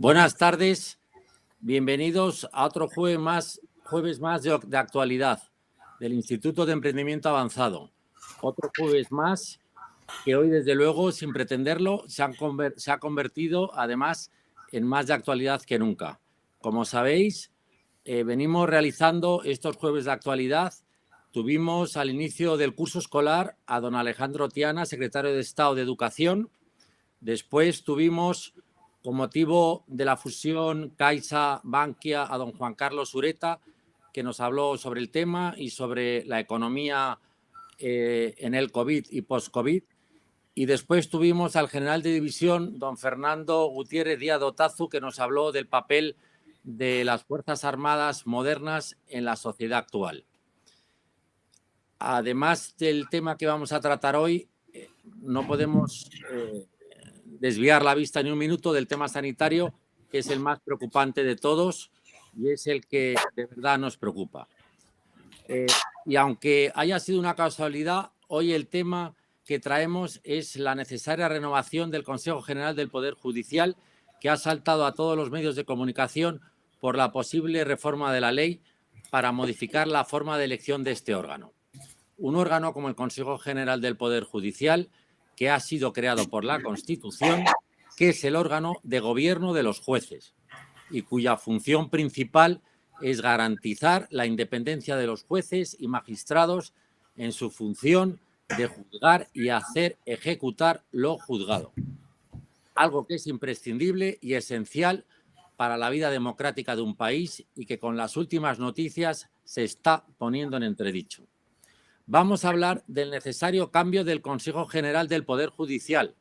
Buenas tardes, bienvenidos a otro jueves más de actualidad del Instituto de Emprendimiento Avanzado. Otro jueves más que hoy, desde luego, sin pretenderlo, se ha convertido además en más de actualidad que nunca. Como sabéis, venimos realizando estos jueves de actualidad. Tuvimos al inicio del curso escolar a don Alejandro Tiana, secretario de Estado de Educación. Después tuvimos, con motivo de la fusión Caixa-Bankia, a don Juan Carlos Ureta, que nos habló sobre el tema y sobre la economía en el COVID y post-COVID. Y después tuvimos al general de división, don Fernando Gutiérrez Díaz Otazu, que nos habló del papel de las Fuerzas Armadas modernas en la sociedad actual. Además del tema que vamos a tratar hoy, no podemos desviar la vista ni un minuto del tema sanitario, que es el más preocupante de todos y es el que de verdad nos preocupa. Y aunque haya sido una casualidad, hoy el tema que traemos es la necesaria renovación del Consejo General del Poder Judicial, que ha saltado a todos los medios de comunicación por la posible reforma de la ley para modificar la forma de elección de este órgano. Un órgano como el Consejo General del Poder Judicial, que ha sido creado por la Constitución, que es el órgano de gobierno de los jueces y cuya función principal es garantizar la independencia de los jueces y magistrados en su función de juzgar y hacer ejecutar lo juzgado. Algo que es imprescindible y esencial para la vida democrática de un país y que con las últimas noticias se está poniendo en entredicho. Vamos a hablar del necesario cambio del Consejo General del Poder Judicial,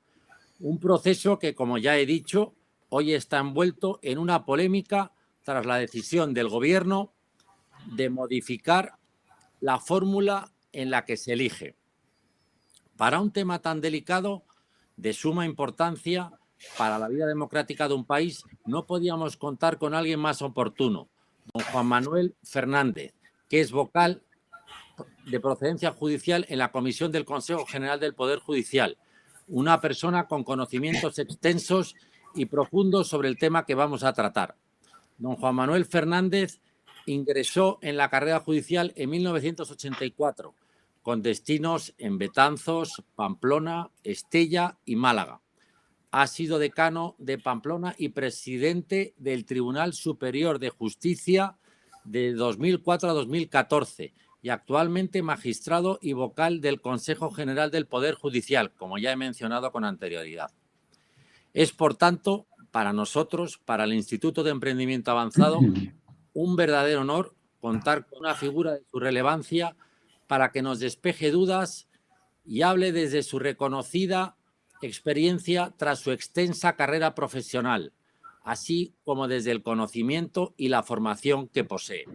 un proceso que, como ya he dicho, hoy está envuelto en una polémica tras la decisión del Gobierno de modificar la fórmula en la que se elige. Para un tema tan delicado, de suma importancia para la vida democrática de un país, no podíamos contar con alguien más oportuno, don Juan Manuel Fernández, que es vocal de procedencia judicial en la Comisión del Consejo General del Poder Judicial, una persona con conocimientos extensos y profundos sobre el tema que vamos a tratar. Don Juan Manuel Fernández ingresó en la carrera judicial en 1984, con destinos en Betanzos, Pamplona, Estella y Málaga. Ha sido decano de Pamplona y presidente del Tribunal Superior de Justicia de 2004 a 2014 y actualmente magistrado y vocal del Consejo General del Poder Judicial, como ya he mencionado con anterioridad. Es, por tanto, para nosotros, para el Instituto de Emprendimiento Avanzado, un verdadero honor contar con una figura de su relevancia para que nos despeje dudas y hable desde su reconocida experiencia tras su extensa carrera profesional, así como desde el conocimiento y la formación que posee.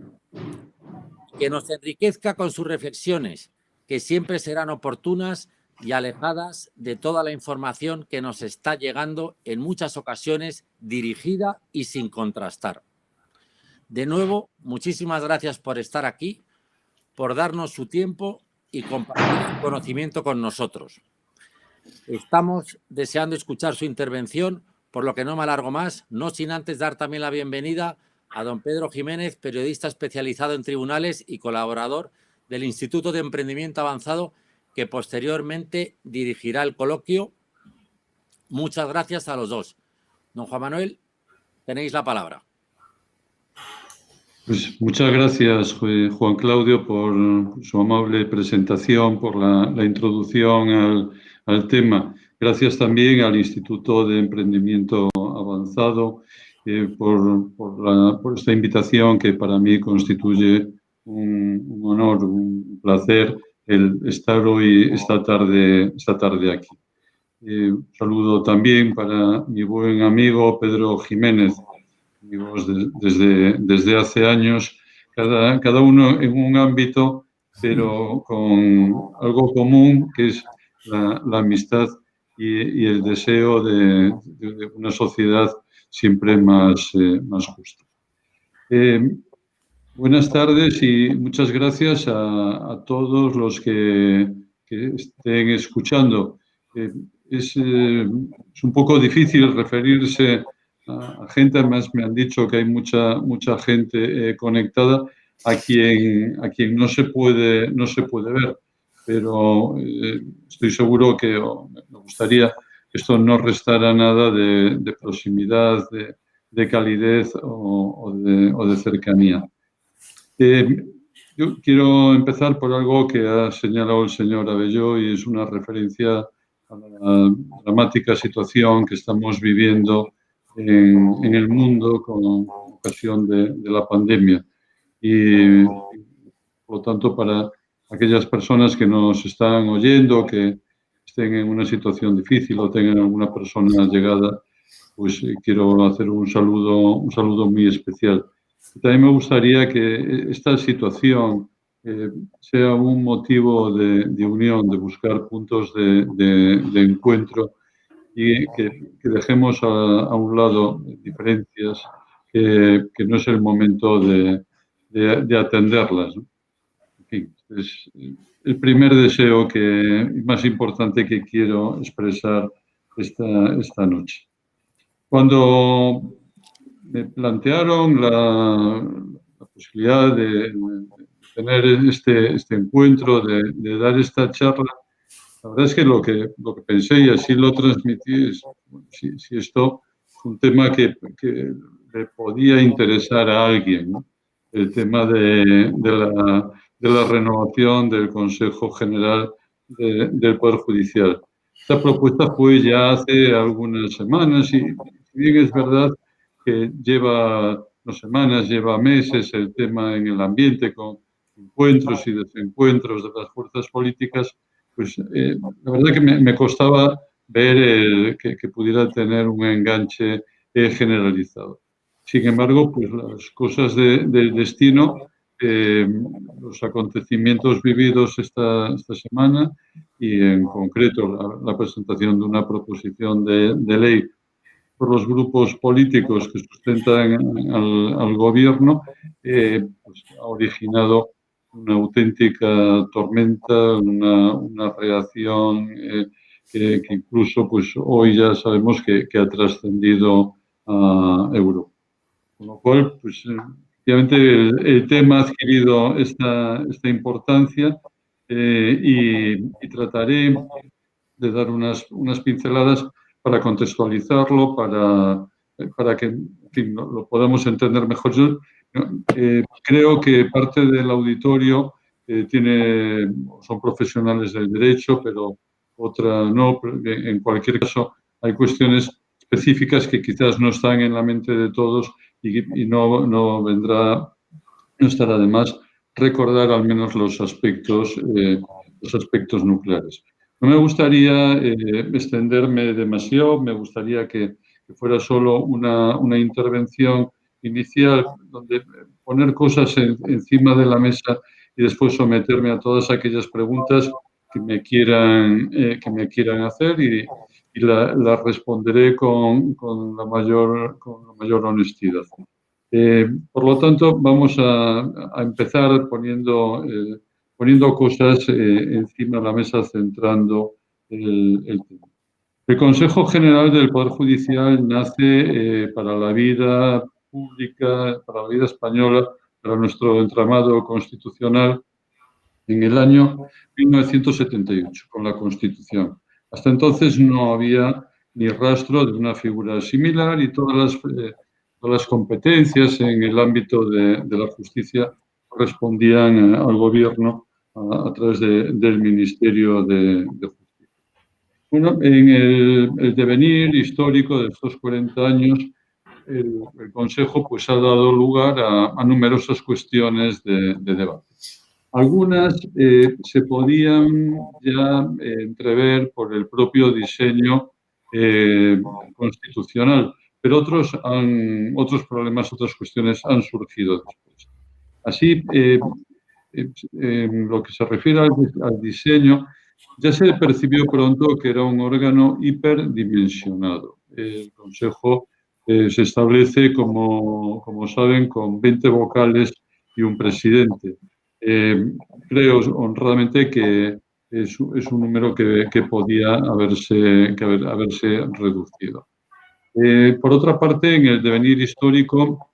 Que nos enriquezca con sus reflexiones, que siempre serán oportunas y alejadas de toda la información que nos está llegando, en muchas ocasiones dirigida y sin contrastar. De nuevo, muchísimas gracias por estar aquí, por darnos su tiempo y compartir su conocimiento con nosotros. Estamos deseando escuchar su intervención, por lo que no me alargo más, no sin antes dar también la bienvenida a don Pedro Jiménez, periodista especializado en tribunales y colaborador del Instituto de Emprendimiento Avanzado, que posteriormente dirigirá el coloquio. Muchas gracias a los dos. Don Juan Manuel, tenéis la palabra. Pues muchas gracias, Juan Claudio, por su amable presentación, por la introducción al tema. Gracias también al Instituto de Emprendimiento Avanzado por esta invitación, que para mí constituye un honor, un placer el estar hoy, esta tarde aquí. Un saludo también para mi buen amigo Pedro Jiménez, amigos desde hace años, cada uno en un ámbito, pero con algo común, que es la amistad y el deseo de una sociedad siempre más justa. Buenas tardes y muchas gracias a todos los que estén escuchando. Es un poco difícil referirse a gente, además me han dicho que hay mucha gente conectada a quien no se puede ver, pero estoy seguro que me gustaría que esto no restara nada de proximidad, de calidez o de cercanía. Yo quiero empezar por algo que ha señalado el señor Abelló y es una referencia a la dramática situación que estamos viviendo en el mundo con ocasión de la pandemia. Y, por lo tanto, para aquellas personas que nos están oyendo, que estén en una situación difícil o tengan alguna persona allegada, pues quiero hacer un saludo muy especial. También me gustaría que esta situación sea un motivo de unión, de buscar puntos de encuentro y que dejemos a un lado diferencias que no es el momento de atenderlas, ¿no? En fin, es el primer deseo más importante que quiero expresar esta noche. Cuando me plantearon la posibilidad de tener este encuentro, de dar esta charla, la verdad es que lo que pensé y así lo transmití es si esto es un tema que le podía interesar a alguien, ¿no? El tema de la renovación del Consejo General del Poder Judicial. Esta propuesta fue ya hace algunas semanas y si bien es verdad que lleva no semanas, lleva meses el tema en el ambiente con encuentros y desencuentros de las fuerzas políticas, pues la verdad que me costaba ver que pudiera tener un enganche generalizado. Sin embargo, pues las cosas del destino, los acontecimientos vividos esta semana y en concreto la presentación de una proposición de ley por los grupos políticos que sustentan al gobierno, pues ha originado una auténtica tormenta, una reacción que incluso pues, hoy ya sabemos que ha trascendido a Europa. Con lo cual, pues, efectivamente el tema ha adquirido esta importancia y trataré de dar unas pinceladas para contextualizarlo, para que en fin, lo podamos entender mejor. Yo creo que parte del auditorio son profesionales del derecho, pero otra no. En cualquier caso, hay cuestiones específicas que quizás no están en la mente de todos y no estará de más recordar al menos los aspectos nucleares. No me gustaría extenderme demasiado, me gustaría que fuera solo una intervención inicial donde poner cosas encima de la mesa y después someterme a todas aquellas preguntas que me quieran hacer y las responderé con la mayor honestidad. Por lo tanto, vamos a empezar poniendo cosas encima de la mesa, centrando el tema. El Consejo General del Poder Judicial nace para la vida pública, para la vida española, para nuestro entramado constitucional, en el año 1978, con la Constitución. Hasta entonces no había ni rastro de una figura similar y todas las competencias en el ámbito de la justicia correspondían al Gobierno a través del Ministerio de Justicia. Bueno, en el devenir histórico de estos 40 años, el Consejo pues, ha dado lugar a numerosas cuestiones de debate. Algunas se podían ya entrever por el propio diseño constitucional, pero otros problemas, otras cuestiones han surgido después. Así, en lo que se refiere al diseño, ya se percibió pronto que era un órgano hiperdimensionado. El Consejo se establece, como saben, con 20 vocales y un presidente. Creo honradamente que es un número que podía haberse reducido. Por otra parte, en el devenir histórico,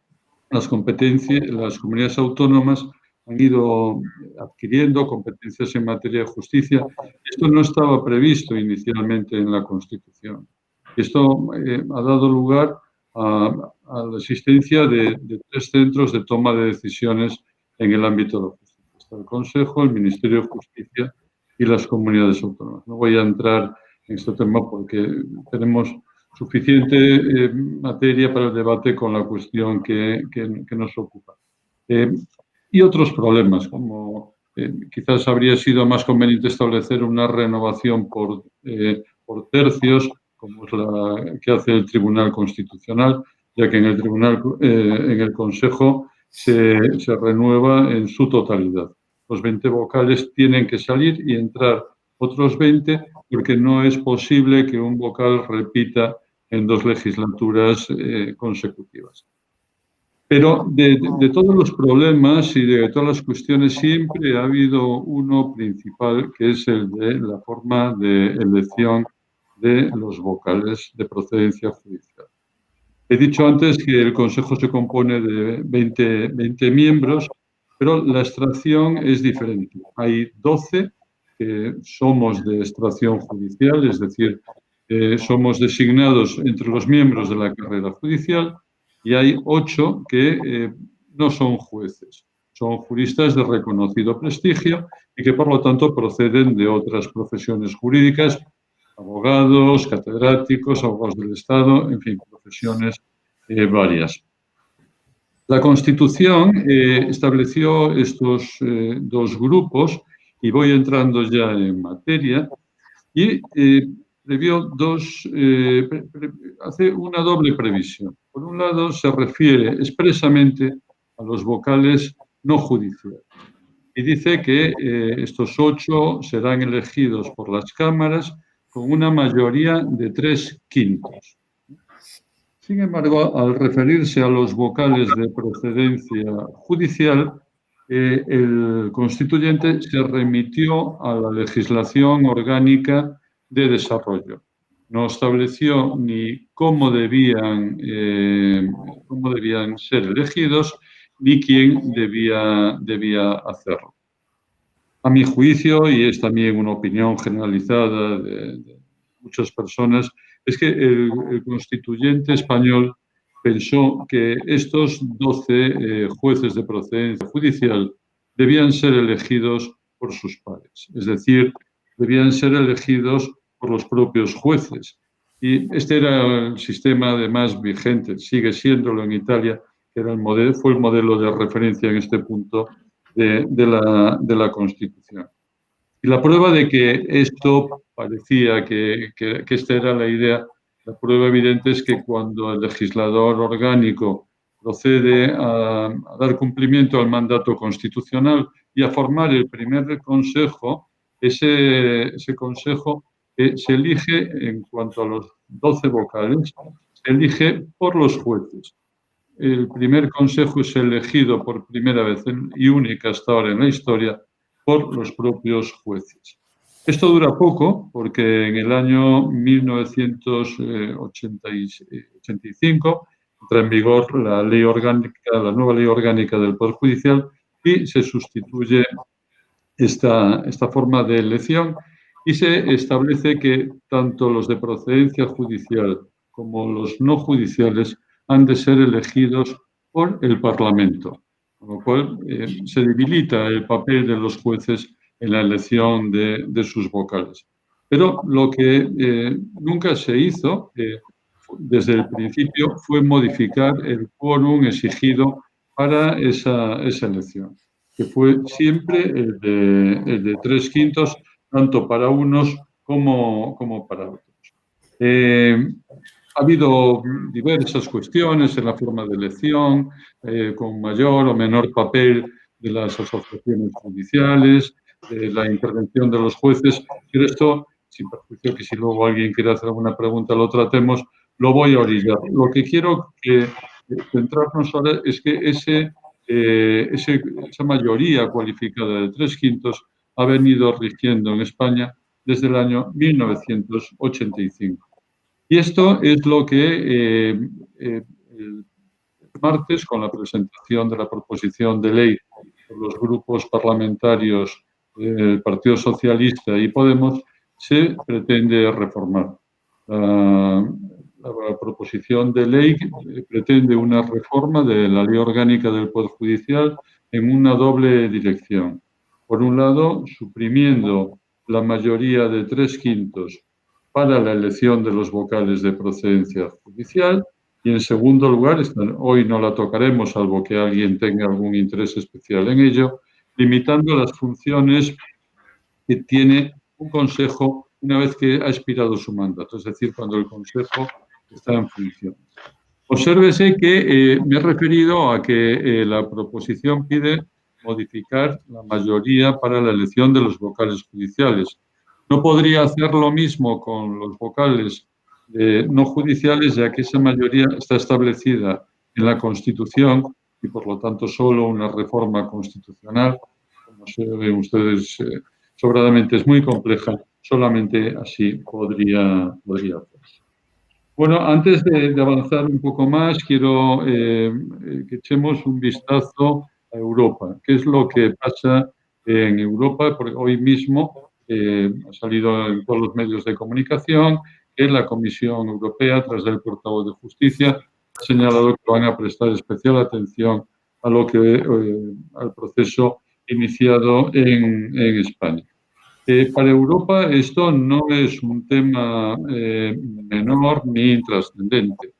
las comunidades autónomas han ido adquiriendo competencias en materia de justicia. Esto no estaba previsto inicialmente en la Constitución. Esto ha dado lugar a la existencia de 3 centros de toma de decisiones en el ámbito de la justicia. Está el Consejo, el Ministerio de Justicia y las comunidades autónomas. No voy a entrar en este tema porque tenemos suficiente materia para el debate con la cuestión que nos ocupa. Y otros problemas, como quizás habría sido más conveniente establecer una renovación por tercios, como es la que hace el Tribunal Constitucional, ya que en el Consejo se renueva en su totalidad. Los 20 vocales tienen que salir y entrar otros 20, porque no es posible que un vocal repita en 2 legislaturas consecutivas. Pero de todos los problemas y de todas las cuestiones siempre ha habido uno principal, que es el de la forma de elección de los vocales de procedencia judicial. He dicho antes que el Consejo se compone de 20 miembros, pero la extracción es diferente. Hay 12 que somos de extracción judicial, es decir, somos designados entre los miembros de la carrera judicial, y hay 8 que no son jueces, son juristas de reconocido prestigio y que, por lo tanto, proceden de otras profesiones jurídicas, abogados, catedráticos, abogados del Estado, en fin, profesiones varias. La Constitución estableció estos 2 grupos, y voy entrando ya en materia, y hace una doble previsión. Por un lado, se refiere expresamente a los vocales no judiciales y dice que estos 8 serán elegidos por las cámaras con una mayoría de 3/5. Sin embargo, al referirse a los vocales de procedencia judicial, el constituyente se remitió a la legislación orgánica de desarrollo. No estableció ni cómo debían ser elegidos ni quién debía hacerlo. A mi juicio, y es también una opinión generalizada de muchas personas, es que el constituyente español pensó que estos 12 jueces de procedencia judicial debían ser elegidos por sus pares, es decir, debían ser elegidos por los propios jueces. Y este era el sistema además vigente, sigue siéndolo en Italia, que fue el modelo de referencia en este punto de la Constitución. Y la prueba de que esto parecía que esta era la idea, la prueba evidente es que cuando el legislador orgánico procede a dar cumplimiento al mandato constitucional y a formar el primer consejo, ese consejo se elige, en cuanto a los 12 vocales, se elige por los jueces. El primer consejo es elegido por primera vez y única hasta ahora en la historia por los propios jueces. Esto dura poco porque en el año 1985 entra en vigor la nueva ley orgánica del Poder Judicial y se sustituye esta forma de elección y se establece que tanto los de procedencia judicial como los no judiciales han de ser elegidos por el Parlamento, con lo cual se debilita el papel de los jueces en la elección de sus vocales. Pero lo que nunca se hizo desde el principio fue modificar el quórum exigido para esa elección, que fue siempre el de 3/5, tanto para unos como para otros. Ha habido diversas cuestiones en la forma de elección, con mayor o menor papel de las asociaciones judiciales, de la intervención de los jueces, pero esto, sin perjuicio que si luego alguien quiere hacer alguna pregunta lo tratemos, lo voy a orillar. Lo que quiero centrarnos ahora es que esa mayoría cualificada de 3/5 ha venido rigiendo en España desde el año 1985. Y esto es lo que el martes, con la presentación de la proposición de ley por los grupos parlamentarios del Partido Socialista y Podemos, se pretende reformar. La proposición de ley pretende una reforma de la Ley Orgánica del Poder Judicial en una doble dirección. Por un lado, suprimiendo la mayoría de 3/5 para la elección de los vocales de procedencia judicial y, en segundo lugar, hoy no la tocaremos, salvo que alguien tenga algún interés especial en ello, limitando las funciones que tiene un Consejo una vez que ha expirado su mandato, es decir, cuando el Consejo está en funciones. Obsérvese que me he referido a que la proposición pide modificar la mayoría para la elección de los vocales judiciales. No podría hacer lo mismo con los vocales no judiciales, ya que esa mayoría está establecida en la Constitución y, por lo tanto, solo una reforma constitucional, como se ven ustedes sobradamente, es muy compleja, solamente así podría hacerse. Bueno, antes de avanzar un poco más, quiero que echemos un vistazo a Europa. ¿Qué es lo que pasa en Europa? Porque hoy mismo ha salido en todos los medios de comunicación que la Comisión Europea, tras del portavoz de Justicia, ha señalado que van a prestar especial atención a lo que al proceso iniciado en España. Para Europa esto no es un tema menor ni intrascendente.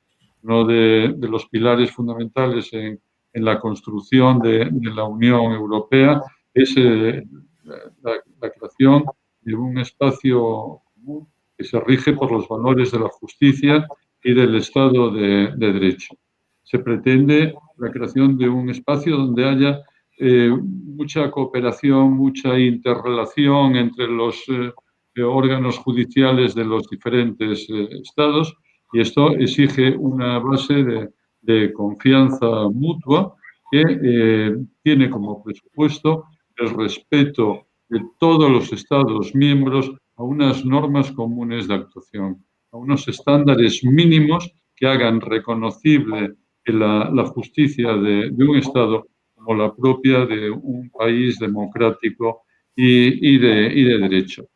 Uno de los pilares fundamentales en la construcción de la Unión Europea es la creación de un espacio común que se rige por los valores de la justicia y del Estado de Derecho. Se pretende la creación de un espacio donde haya mucha cooperación, mucha interrelación entre los órganos judiciales de los diferentes estados, y esto exige una base de confianza mutua que tiene como presupuesto el respeto de todos los estados miembros a unas normas comunes de actuación, a unos estándares mínimos que hagan reconocible la justicia de un estado como la propia de un país democrático y de derecho.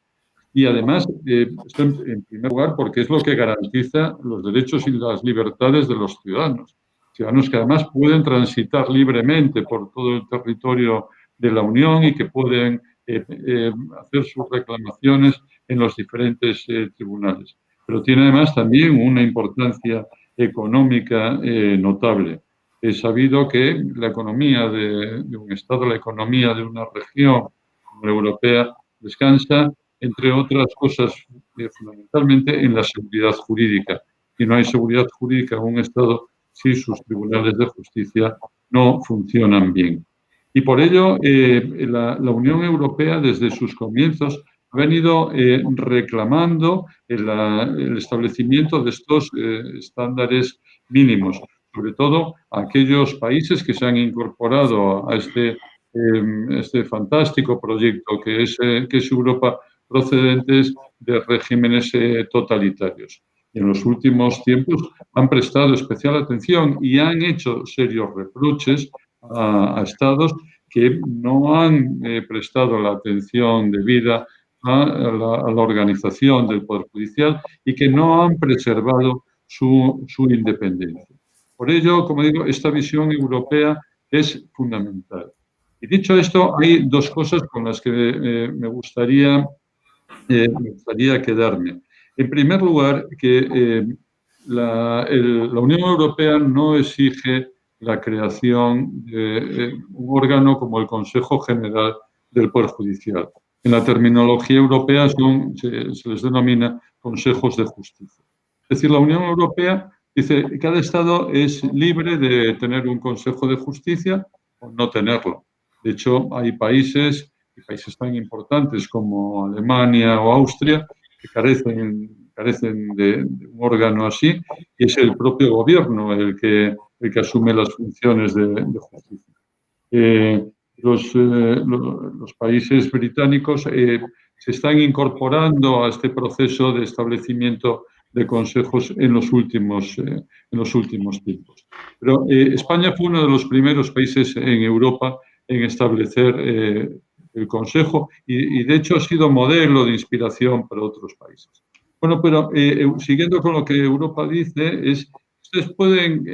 Y además, esto en primer lugar, porque es lo que garantiza los derechos y las libertades de los ciudadanos. Ciudadanos que además pueden transitar libremente por todo el territorio de la Unión y que pueden hacer sus reclamaciones en los diferentes tribunales. Pero tiene además también una importancia económica notable. He sabido que la economía de un Estado, la economía de una región como la europea, descansa, entre otras cosas, fundamentalmente en la seguridad jurídica. Y no hay seguridad jurídica en un Estado si sus tribunales de justicia no funcionan bien. Y por ello, la Unión Europea, desde sus comienzos, ha venido reclamando el establecimiento de estos estándares mínimos, sobre todo aquellos países que se han incorporado a este fantástico proyecto que es Europa, procedentes de regímenes totalitarios. Y en los últimos tiempos han prestado especial atención y han hecho serios reproches a estados que no han prestado la atención debida a la organización del Poder Judicial y que no han preservado su independencia. Por ello, como digo, esta visión europea es fundamental. Y dicho esto, hay dos cosas con las que me gustaría quedarme. En primer lugar, que la Unión Europea no exige la creación de un órgano como el Consejo General del Poder Judicial. En la terminología europea se les denomina consejos de justicia. Es decir, la Unión Europea dice que cada Estado es libre de tener un Consejo de Justicia o no tenerlo. De hecho, hay países tan importantes como Alemania o Austria que carecen de un órgano así, y es el propio gobierno el que asume las funciones de justicia. Los países británicos se están incorporando a este proceso de establecimiento de consejos en los últimos tiempos. Pero España fue uno de los primeros países en Europa en establecer el Consejo y de hecho ha sido modelo de inspiración para otros países. Bueno, pero siguiendo con lo que Europa dice, ustedes pueden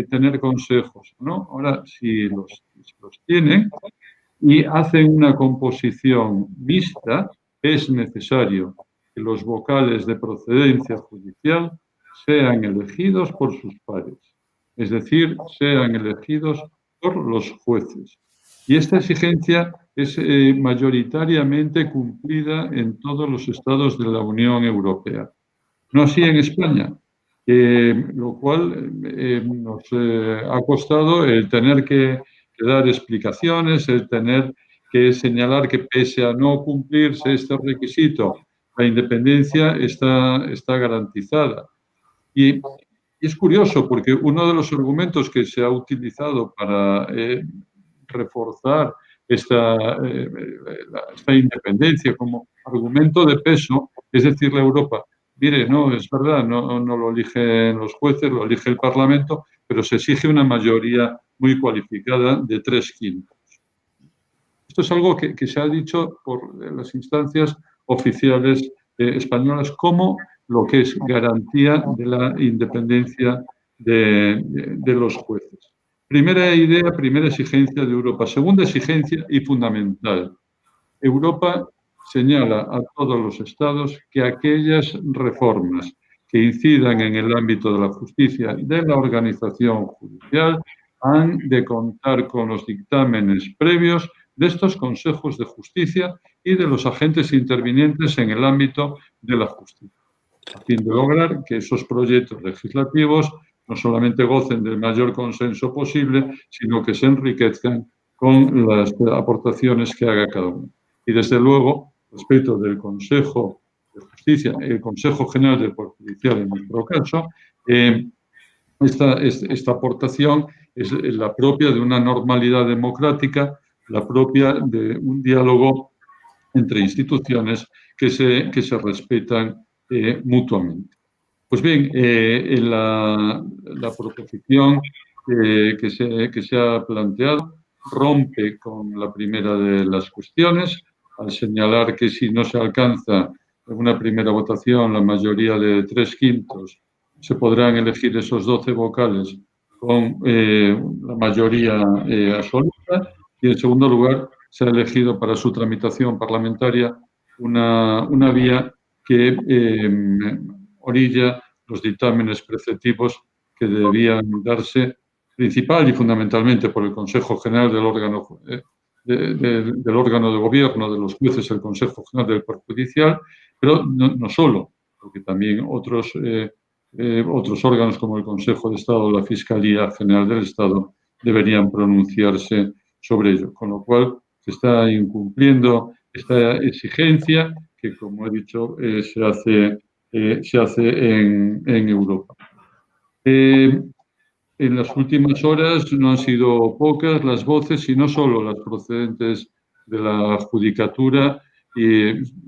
tener consejos, ¿no? Ahora, si los tienen y hacen una composición mixta, es necesario que los vocales de procedencia judicial sean elegidos por sus pares, es decir, sean elegidos por los jueces. Y esta exigencia es mayoritariamente cumplida en todos los estados de la Unión Europea. No así en España, lo cual nos ha costado el tener que dar explicaciones, el tener que señalar que pese a no cumplirse este requisito, la independencia está garantizada. Y es curioso porque uno de los argumentos que se ha utilizado para reforzar esta independencia como argumento de peso es decirle a Europa, mire, no, es verdad, no lo eligen los jueces, lo elige el Parlamento, pero se exige una mayoría muy cualificada de 3/5. Esto es algo que se ha dicho por las instancias oficiales españolas como lo que es garantía de la independencia de los jueces. Primera idea, primera exigencia de Europa. Segunda exigencia y fundamental. Europa señala a todos los estados que aquellas reformas que incidan en el ámbito de la justicia de la organización judicial han de contar con los dictámenes previos de estos consejos de justicia y de los agentes intervinientes en el ámbito de la justicia, a fin de lograr que esos proyectos legislativos no solamente gocen del mayor consenso posible, sino que se enriquezcan con las aportaciones que haga cada uno. Y desde luego, respecto del Consejo de Justicia, el Consejo General del Poder Judicial en nuestro caso, esta aportación es la propia de una normalidad democrática, la propia de un diálogo entre instituciones que se respetan mutuamente. Pues bien, en la proposición que se ha planteado rompe con la primera de las cuestiones al señalar que si no se alcanza en una primera votación la mayoría de 3/5, se podrán elegir esos 12 vocales con la mayoría absoluta y, en segundo lugar, se ha elegido para su tramitación parlamentaria una vía que orilla los dictámenes preceptivos que debían darse principal y fundamentalmente por el Consejo General del órgano de gobierno de los jueces, el Consejo General del Poder Judicial, pero no solo, porque también otros órganos como el Consejo de Estado o la Fiscalía General del Estado deberían pronunciarse sobre ello, con lo cual se está incumpliendo esta exigencia que, como he dicho, se hace en Europa. En las últimas horas no han sido pocas las voces, y no solo las procedentes de la judicatura,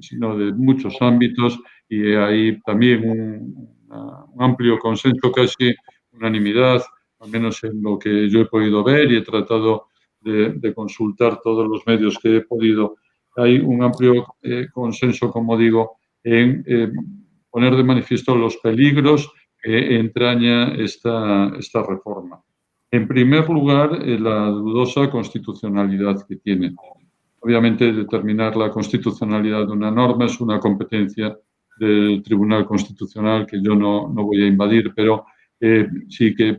sino de muchos ámbitos, y hay también un amplio consenso, casi unanimidad, al menos en lo que yo he podido ver y he tratado de consultar todos los medios que he podido. Hay un amplio consenso, como digo, en poner de manifiesto los peligros que entraña esta reforma. En primer lugar, la dudosa constitucionalidad que tiene. Obviamente, determinar la constitucionalidad de una norma es una competencia del Tribunal Constitucional que yo no voy a invadir, pero sí que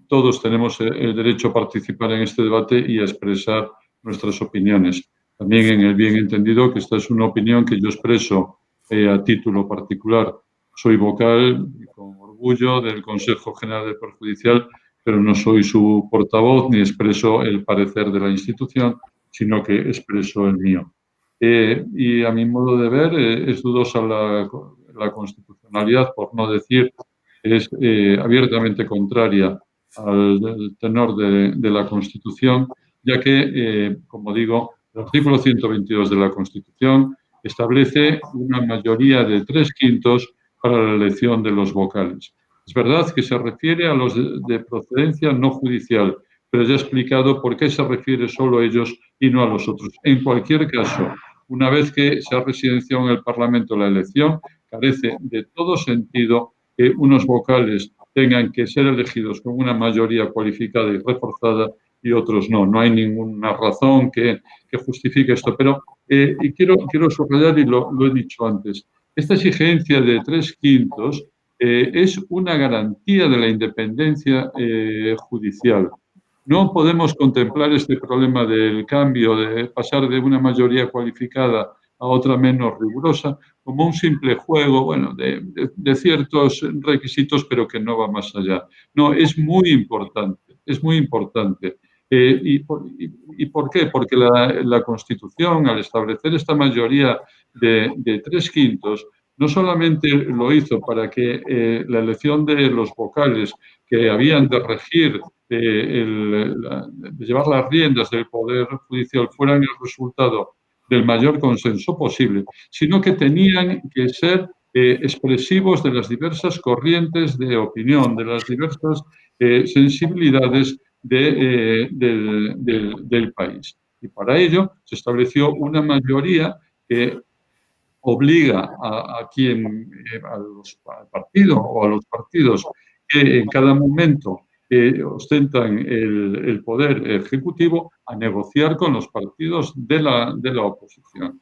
todos tenemos el derecho a participar en este debate y a expresar nuestras opiniones. También en el bien entendido que esta es una opinión que yo expreso a título particular. Soy vocal, con orgullo, del Consejo General del Poder Judicial, pero no soy su portavoz ni expreso el parecer de la institución, sino que expreso el mío. Y a mi modo de ver es dudosa la constitucionalidad, por no decir es abiertamente contraria al tenor de la Constitución, ya que, como digo, el artículo 122 de la Constitución establece una mayoría de 3/5 para la elección de los vocales. Es verdad que se refiere a los de procedencia no judicial, pero ya he explicado por qué se refiere solo a ellos y no a los otros. En cualquier caso, una vez que se ha residenciado en el Parlamento la elección, carece de todo sentido que unos vocales tengan que ser elegidos con una mayoría cualificada y reforzada y otros no. No hay ninguna razón que justifique esto. Pero y quiero subrayar, y lo he dicho antes, esta exigencia de 3/5 es una garantía de la independencia judicial. No podemos contemplar este problema del cambio, de pasar de una mayoría cualificada a otra menos rigurosa, como un simple juego, bueno, de ciertos requisitos, pero que no va más allá. No, es muy importante, es muy importante. ¿Y por qué? Porque la Constitución, al establecer esta mayoría de 3/5, no solamente lo hizo para que la elección de los vocales que habían de regir, de llevar las riendas del Poder Judicial fueran el resultado del mayor consenso posible, sino que tenían que ser expresivos de las diversas corrientes de opinión, de las diversas sensibilidades del país. Y para ello se estableció una mayoría que obliga al partido o a los partidos que en cada momento ostentan el poder ejecutivo a negociar con los partidos de la oposición.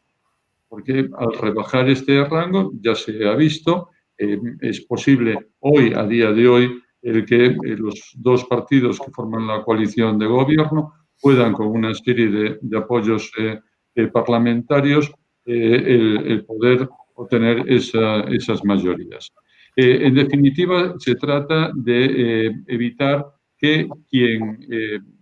Porque al rebajar este rango, ya se ha visto, es posible hoy, a día de hoy, el que los dos partidos que forman la coalición de gobierno puedan, con una serie de apoyos parlamentarios, el poder obtener esas mayorías. En definitiva, se trata de evitar que quien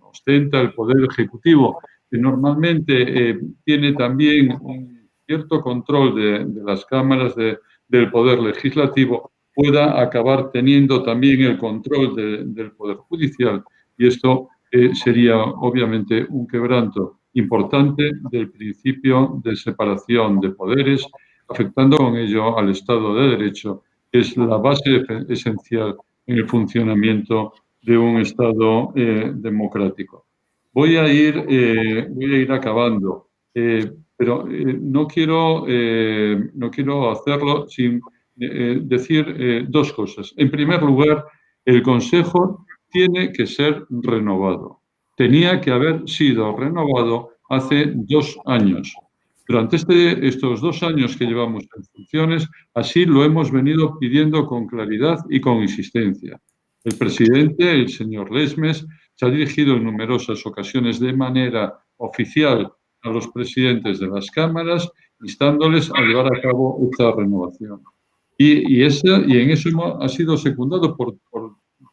ostenta el poder ejecutivo, que normalmente tiene también un cierto control de las cámaras del poder legislativo, pueda acabar teniendo también el control del poder judicial. Y esto sería obviamente un quebranto importante del principio de separación de poderes, afectando con ello al Estado de Derecho, que es la base esencial en el funcionamiento de un Estado democrático. Voy a ir acabando, pero no quiero hacerlo sin decir dos cosas. En primer lugar, el Consejo tiene que ser renovado. Tenía que haber sido renovado hace 2 años. Durante estos 2 años que llevamos en funciones, así lo hemos venido pidiendo con claridad y con insistencia. El presidente, el señor Lesmes, se ha dirigido en numerosas ocasiones de manera oficial a los presidentes de las cámaras, instándoles a llevar a cabo esta renovación. Y en eso ha sido secundado por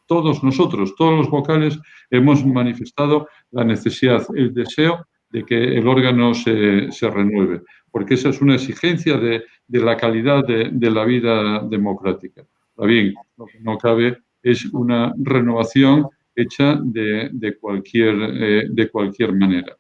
todos nosotros, todos los vocales hemos manifestado la necesidad, el deseo de que el órgano se renueve, porque esa es una exigencia de la calidad de la vida democrática. Ahora bien, lo que no cabe es una renovación hecha de cualquier manera.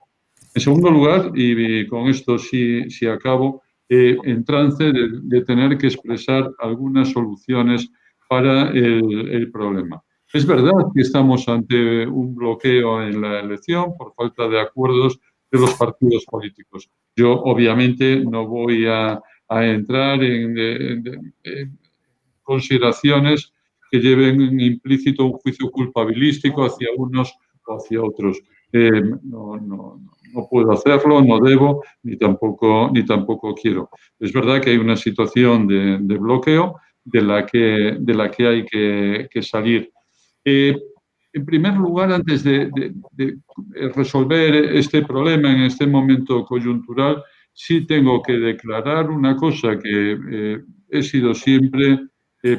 En segundo lugar, y con esto sí acabo, en trance de tener que expresar algunas soluciones para el problema. Es verdad que estamos ante un bloqueo en la elección por falta de acuerdos de los partidos políticos. Yo, obviamente, no voy a entrar en consideraciones que lleven implícito un juicio culpabilístico hacia unos o hacia otros. No puedo hacerlo, no debo, ni tampoco quiero. Es verdad que hay una situación de bloqueo de la que hay que salir. En primer lugar, antes de resolver este problema en este momento coyuntural, sí tengo que declarar una cosa que he sido siempre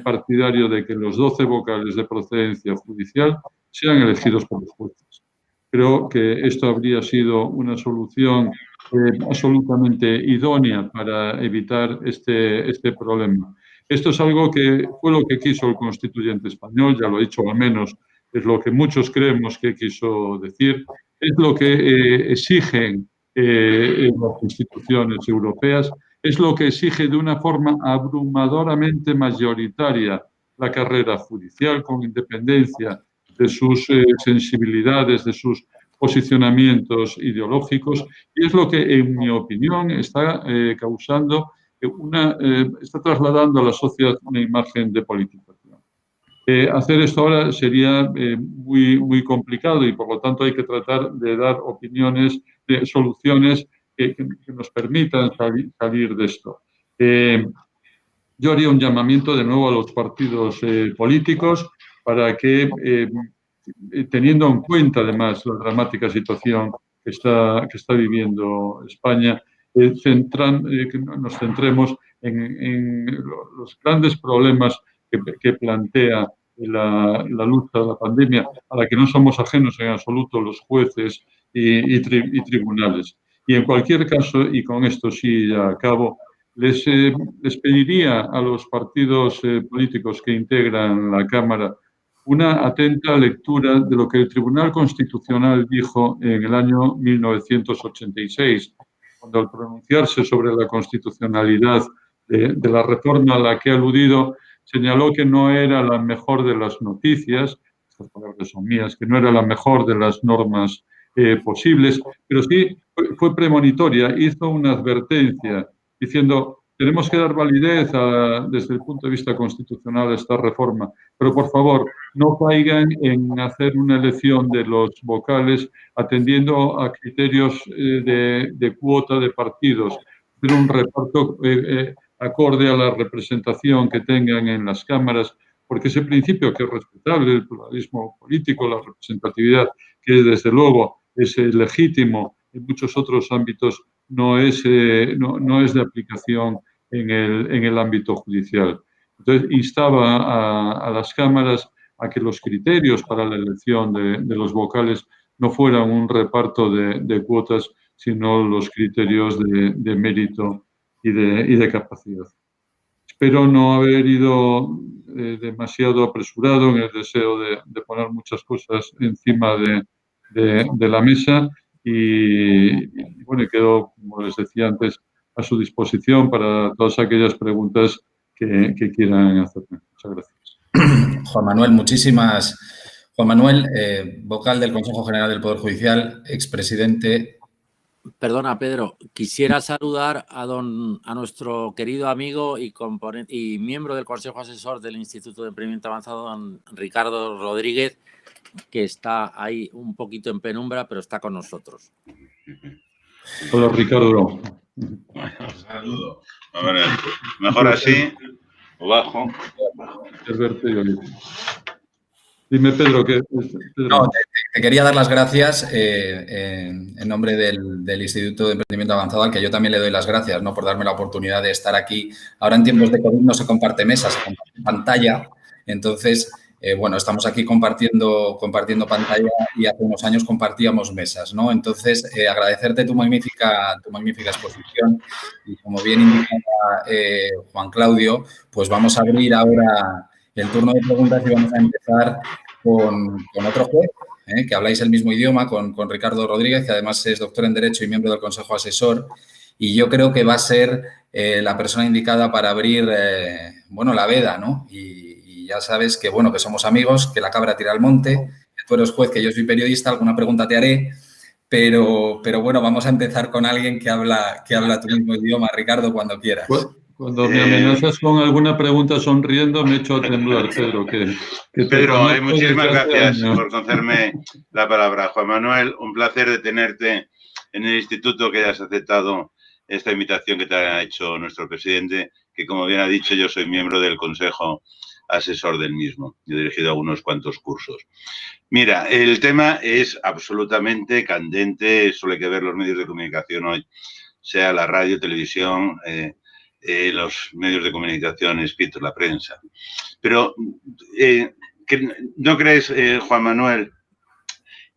partidario de que los 12 vocales de procedencia judicial sean elegidos por los jueces. Creo que esto habría sido una solución absolutamente idónea para evitar este problema. Esto es algo que fue lo que quiso el constituyente español, ya lo he dicho, al menos es lo que muchos creemos que quiso decir, es lo que exigen las instituciones europeas es lo que exige de una forma abrumadoramente mayoritaria la carrera judicial, con independencia de sus sensibilidades, de sus posicionamientos ideológicos, y es lo que, en mi opinión, está causando está trasladando a la sociedad una imagen de politización. Hacer esto ahora sería muy complicado y, por lo tanto, hay que tratar de dar opiniones, de soluciones que nos permitan salir de esto. Yo haría un llamamiento de nuevo a los partidos políticos para que, teniendo en cuenta además la dramática situación que está viviendo España, que nos centremos en los grandes problemas que plantea la lucha de la pandemia, a la que no somos ajenos en absoluto los jueces y tribunales. Y en cualquier caso, y con esto sí ya acabo, les pediría a los partidos políticos que integran la Cámara una atenta lectura de lo que el Tribunal Constitucional dijo en el año 1986, cuando, al pronunciarse sobre la constitucionalidad de la reforma a la que ha aludido, señaló que no era la mejor de las noticias, estas palabras son mías, que no era la mejor de las normas posibles, pero sí fue premonitoria, hizo una advertencia diciendo: tenemos que dar validez desde el punto de vista constitucional a esta reforma, pero por favor no caigan en hacer una elección de los vocales atendiendo a criterios de cuota de partidos, hacer un reparto acorde a la representación que tengan en las cámaras, porque ese principio, que es respetable, el pluralismo político, la representatividad, que desde luego es legítimo en muchos otros ámbitos, no es de aplicación en el ámbito judicial. Entonces, instaba a las cámaras a que los criterios para la elección de los vocales no fueran un reparto de cuotas, sino los criterios de mérito y de capacidad. Espero no haber ido demasiado apresurado en el deseo de poner muchas cosas encima de la mesa y bueno, quedo, como les decía antes, a su disposición para todas aquellas preguntas que quieran hacerme. Muchas gracias. Juan Manuel, muchísimas. Juan Manuel, vocal del Consejo General del Poder Judicial, expresidente. Perdona, Pedro, quisiera saludar a nuestro querido amigo y miembro del Consejo Asesor del Instituto de Emprendimiento Avanzado, don Ricardo Rodríguez, que está ahí un poquito en penumbra, pero está con nosotros. Hola, Ricardo. Saludo. A ver, mejor así o bajo. Dime, Pedro, que... No, te quería dar las gracias en nombre del Instituto de Emprendimiento Avanzado, al que yo también le doy las gracias, ¿no?, por darme la oportunidad de estar aquí. Ahora, en tiempos de COVID, no se comparte mesa, se comparte pantalla. Entonces, bueno, estamos aquí compartiendo pantalla y hace unos años compartíamos mesas, ¿no? Entonces, agradecerte tu magnífica exposición y, como bien indicaba Juan Claudio, pues vamos a abrir ahora el turno de preguntas y vamos a empezar con otro juez, que habláis el mismo idioma, con Ricardo Rodríguez, que además es doctor en Derecho y miembro del Consejo Asesor, y yo creo que va a ser la persona indicada para abrir, bueno, la veda, ¿no? Y ya sabes que, bueno, que somos amigos, que la cabra tira al monte, que tú eres juez, que yo soy periodista, alguna pregunta te haré, pero bueno, vamos a empezar con alguien que habla tu mismo idioma. Ricardo, cuando quieras. Cuando me amenazas con alguna pregunta sonriendo, me echo a temblar, Pedro. Pedro, muchísimas gracias por concederme la palabra. Juan Manuel, un placer de tenerte en el instituto, que hayas aceptado esta invitación que te ha hecho nuestro presidente, que, como bien ha dicho, yo soy miembro del Consejo Asesor del mismo. He dirigido algunos cuantos cursos. Mira, el tema es absolutamente candente, solo hay que ver los medios de comunicación hoy, sea la radio, televisión, los medios de comunicación escritos, la prensa. Pero, ¿no crees, Juan Manuel,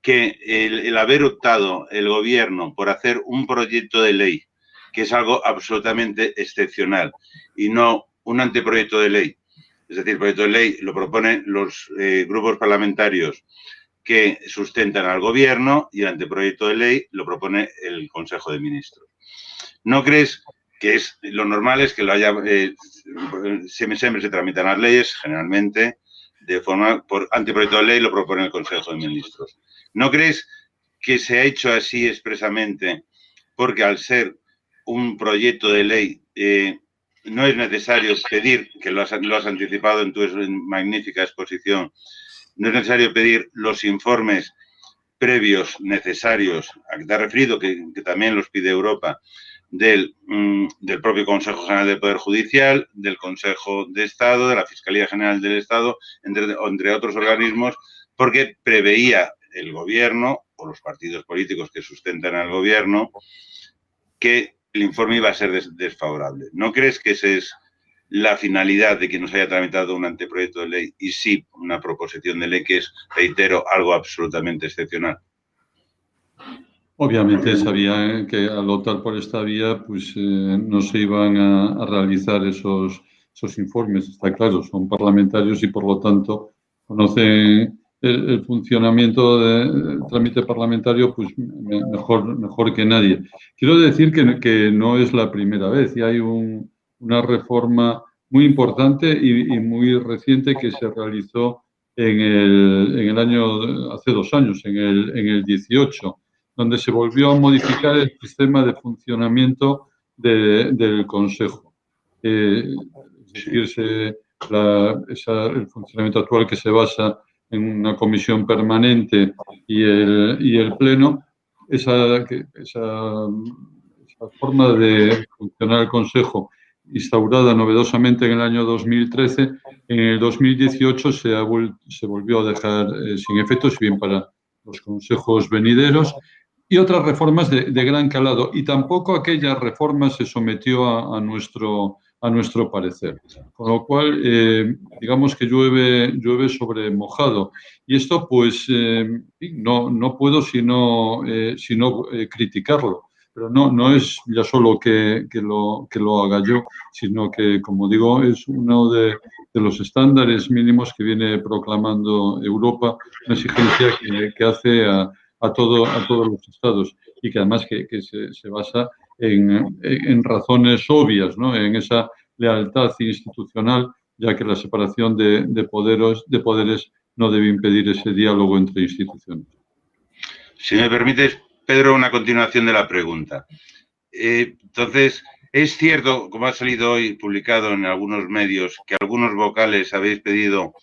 que el haber optado el gobierno por hacer un proyecto de ley, que es algo absolutamente excepcional, y no un anteproyecto de ley? Es decir, el proyecto de ley lo proponen los grupos parlamentarios que sustentan al gobierno y el anteproyecto de ley lo propone el Consejo de Ministros. ¿No crees que es lo normal es que lo haya, siempre se tramitan las leyes, generalmente, de forma, por anteproyecto de ley lo propone el Consejo de Ministros. ¿No crees que se ha hecho así expresamente porque al ser un proyecto de ley no es necesario pedir, que lo has anticipado en tu magnífica exposición, no es necesario pedir los informes previos necesarios, a que te has referido, que también los pide Europa, del propio Consejo General del Poder Judicial, del Consejo de Estado, de la Fiscalía General del Estado, entre otros organismos, porque preveía el gobierno o los partidos políticos que sustentan al gobierno que el informe iba a ser desfavorable. ¿No crees que esa es la finalidad de que nos haya tramitado un anteproyecto de ley y sí una proposición de ley que es, reitero, algo absolutamente excepcional? Obviamente sabía que al optar por esta vía pues no se iban a realizar esos informes, está claro, son parlamentarios y por lo tanto conocen el funcionamiento del trámite parlamentario pues mejor que nadie. Quiero decir que no es la primera vez y hay una reforma muy importante y muy reciente que se realizó en el año, hace 2 años, en el 18, donde se volvió a modificar el sistema de funcionamiento del Consejo. Es decir, el funcionamiento actual que se basa en una comisión permanente y el Pleno, esa forma de funcionar el Consejo instaurada novedosamente en el año 2013, en el 2018 se volvió a dejar sin efectos, bien para los consejos venideros, y otras reformas de gran calado. Y tampoco aquella reforma se sometió a nuestro parecer. Con lo cual, digamos que llueve sobre mojado. Y esto, pues, no puedo sino criticarlo. Pero no es ya solo que lo haga yo, sino que, como digo, es uno de los estándares mínimos que viene proclamando Europa, una exigencia que hace a todos los estados y que además que se basa en razones obvias, ¿no? En esa lealtad institucional, ya que la separación de poderes no debe impedir ese diálogo entre instituciones. Si me permites, Pedro, una continuación de la pregunta. Entonces, es cierto, como ha salido hoy publicado en algunos medios, que algunos vocales habéis pedido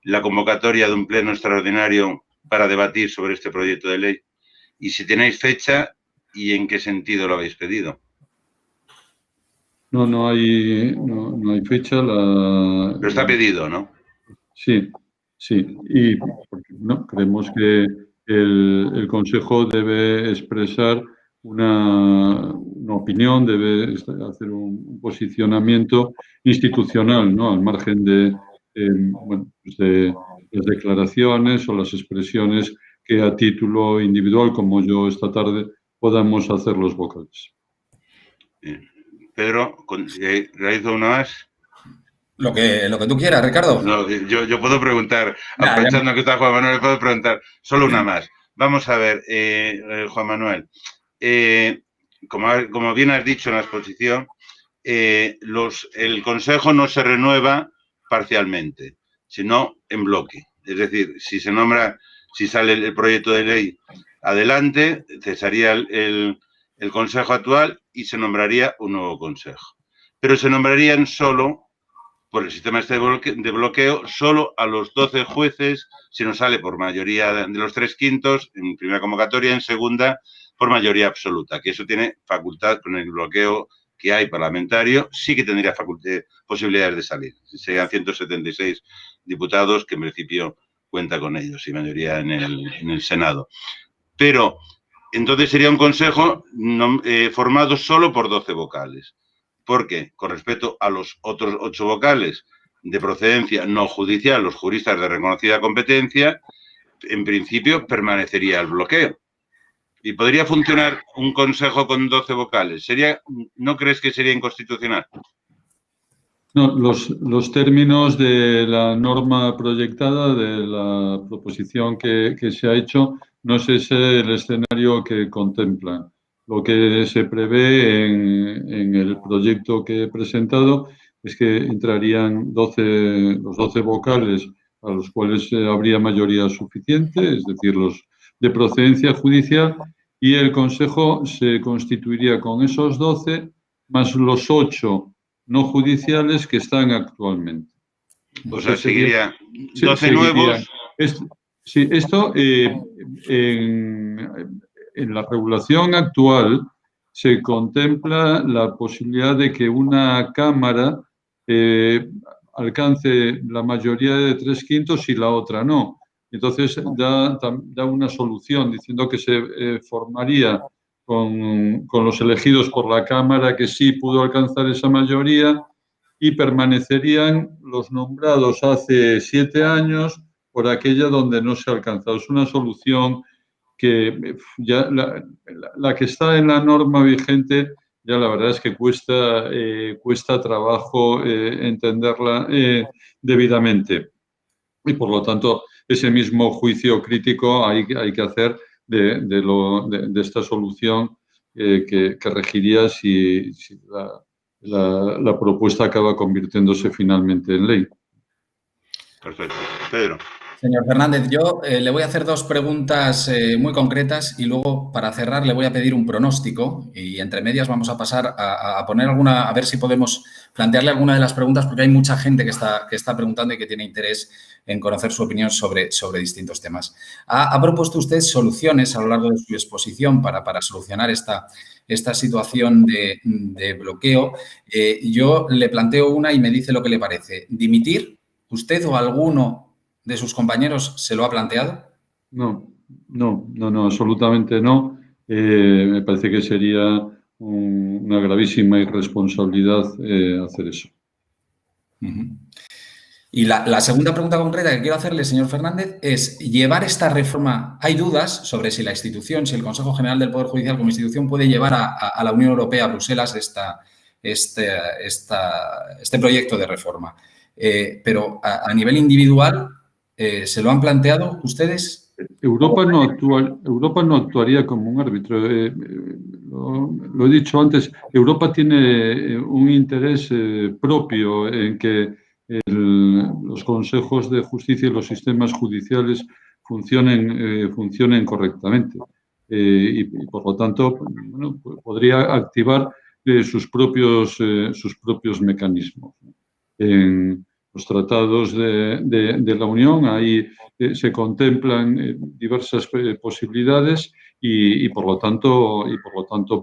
la convocatoria de un pleno extraordinario para debatir sobre este proyecto de ley. Y si tenéis fecha, ¿y en qué sentido lo habéis pedido? No hay fecha. Pero está pedido, ¿no? Sí. Y porque, no, creemos que el Consejo debe expresar una opinión, debe hacer un posicionamiento institucional, ¿no? Al margen de las declaraciones o las expresiones que a título individual, como yo esta tarde, podamos hacer los vocales. Pedro, ¿realizo una más? Lo que tú quieras, Ricardo. No, yo puedo preguntar, aprovechando que está Juan Manuel, puedo preguntar solo una más. Vamos a ver, Juan Manuel, como bien has dicho en la exposición, el Consejo no se renueva parcialmente, sino en bloque. Es decir, si sale el proyecto de ley adelante, cesaría el Consejo actual y se nombraría un nuevo Consejo. Pero se nombrarían solo, por el sistema este de bloqueo, solo a los 12 jueces, si no sale por mayoría de los 3/5 en primera convocatoria, en segunda por mayoría absoluta, que eso tiene facultad con el bloqueo que hay parlamentario, sí que tendría posibilidades de salir. Serían 176 diputados, que en principio cuenta con ellos, y mayoría en el Senado. Pero entonces sería un consejo formado solo por 12 vocales. Porque, con respecto a los otros 8 vocales de procedencia no judicial, los juristas de reconocida competencia, en principio permanecería el bloqueo. ¿Y podría funcionar un consejo con 12 vocales? ¿No crees que sería inconstitucional? No, los términos de la norma proyectada, de la proposición que se ha hecho, no es ese el escenario que contemplan. Lo que se prevé en el proyecto que he presentado es que entrarían los 12 vocales a los cuales habría mayoría suficiente, es decir, los de procedencia judicial, y el Consejo se constituiría con esos 12 más los 8 no judiciales que están actualmente. O sea, seguiría 12 nuevos. Sí, esto en la regulación actual se contempla la posibilidad de que una Cámara alcance la mayoría de 3/5 y la otra no. Entonces da una solución diciendo que se formaría con los elegidos por la Cámara que sí pudo alcanzar esa mayoría y permanecerían los nombrados hace 7 años por aquella donde no se ha alcanzado. Es una solución que ya la que está en la norma vigente ya la verdad es que cuesta trabajo entenderla debidamente. Y por lo tanto, ese mismo juicio crítico hay que hacer de esta solución que regiría si la propuesta acaba convirtiéndose finalmente en ley. Perfecto. Pedro. Señor Fernández, yo le voy a hacer 2 preguntas muy concretas y luego, para cerrar, le voy a pedir un pronóstico y entre medias vamos a pasar a poner a ver si podemos plantearle alguna de las preguntas, porque hay mucha gente que está preguntando y que tiene interés en conocer su opinión sobre distintos temas. Ha propuesto usted soluciones a lo largo de su exposición para solucionar esta situación de bloqueo. Yo le planteo una y me dice lo que le parece. ¿Dimitir? ¿Usted o alguno de sus compañeros se lo ha planteado? No, absolutamente no. Me parece que sería una gravísima irresponsabilidad hacer eso. Y la segunda pregunta concreta que quiero hacerle, señor Fernández, es llevar esta reforma. Hay dudas sobre si la institución, si el Consejo General del Poder Judicial como institución puede llevar a la Unión Europea, a Bruselas, este proyecto de reforma. Pero a nivel individual, ¿se lo han planteado ustedes? Europa no actuaría como un árbitro. Lo he dicho antes, Europa tiene un interés propio en que los consejos de justicia y los sistemas judiciales funcionen correctamente. Y por lo tanto, bueno, podría activar sus propios mecanismos. En los tratados de la Unión ahí se contemplan diversas posibilidades y por lo tanto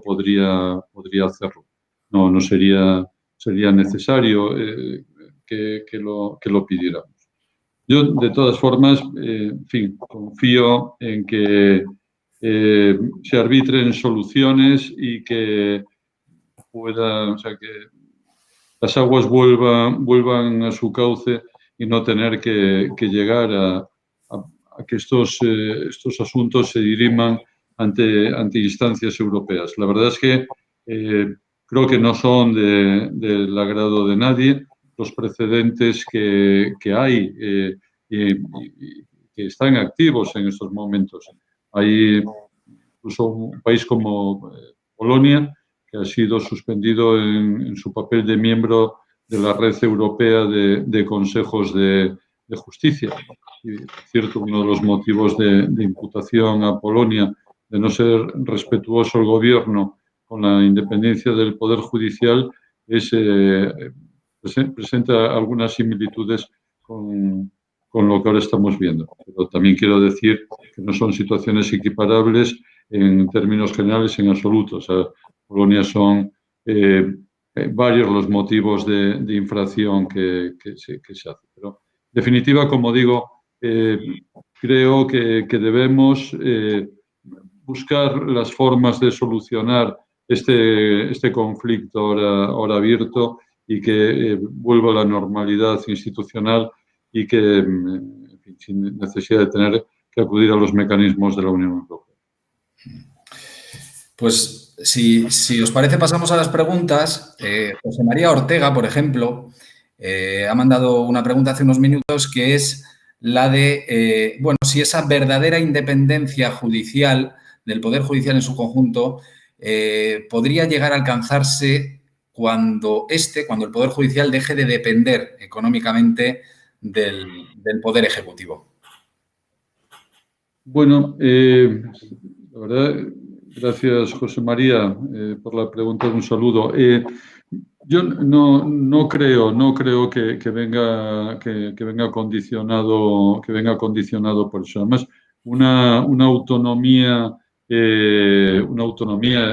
podría hacerlo. No sería necesario que lo pidiéramos. Yo, de todas formas, en fin, confío en que se arbitren soluciones y que las aguas vuelvan a su cauce y no tener que llegar a que estos asuntos se diriman ante instancias europeas. La verdad es que creo que no son del agrado de nadie los precedentes que hay y que están activos en estos momentos. Hay incluso un país como Polonia, que ha sido suspendido en su papel de miembro de la red europea de consejos de justicia. Y, cierto, uno de los motivos de imputación a Polonia de no ser respetuoso el gobierno con la independencia del Poder Judicial presenta algunas similitudes con lo que ahora estamos viendo. Pero también quiero decir que no son situaciones equiparables en términos generales en absoluto. O sea, Polonia son varios los motivos de infracción que se hacen. Pero, en definitiva, como digo, creo que debemos buscar las formas de solucionar este conflicto ahora abierto y que vuelva a la normalidad institucional y que, en fin, sin necesidad de tener que acudir a los mecanismos de la Unión Europea. Pues si os parece, pasamos a las preguntas. José María Ortega, por ejemplo, ha mandado una pregunta hace unos minutos que es la de, si esa verdadera independencia judicial del Poder Judicial en su conjunto podría llegar a alcanzarse cuando el Poder Judicial deje de depender económicamente del Poder Ejecutivo? Bueno, la verdad, gracias, José María, por la pregunta. Un saludo. Yo no creo que venga condicionado por eso. Además, una autonomía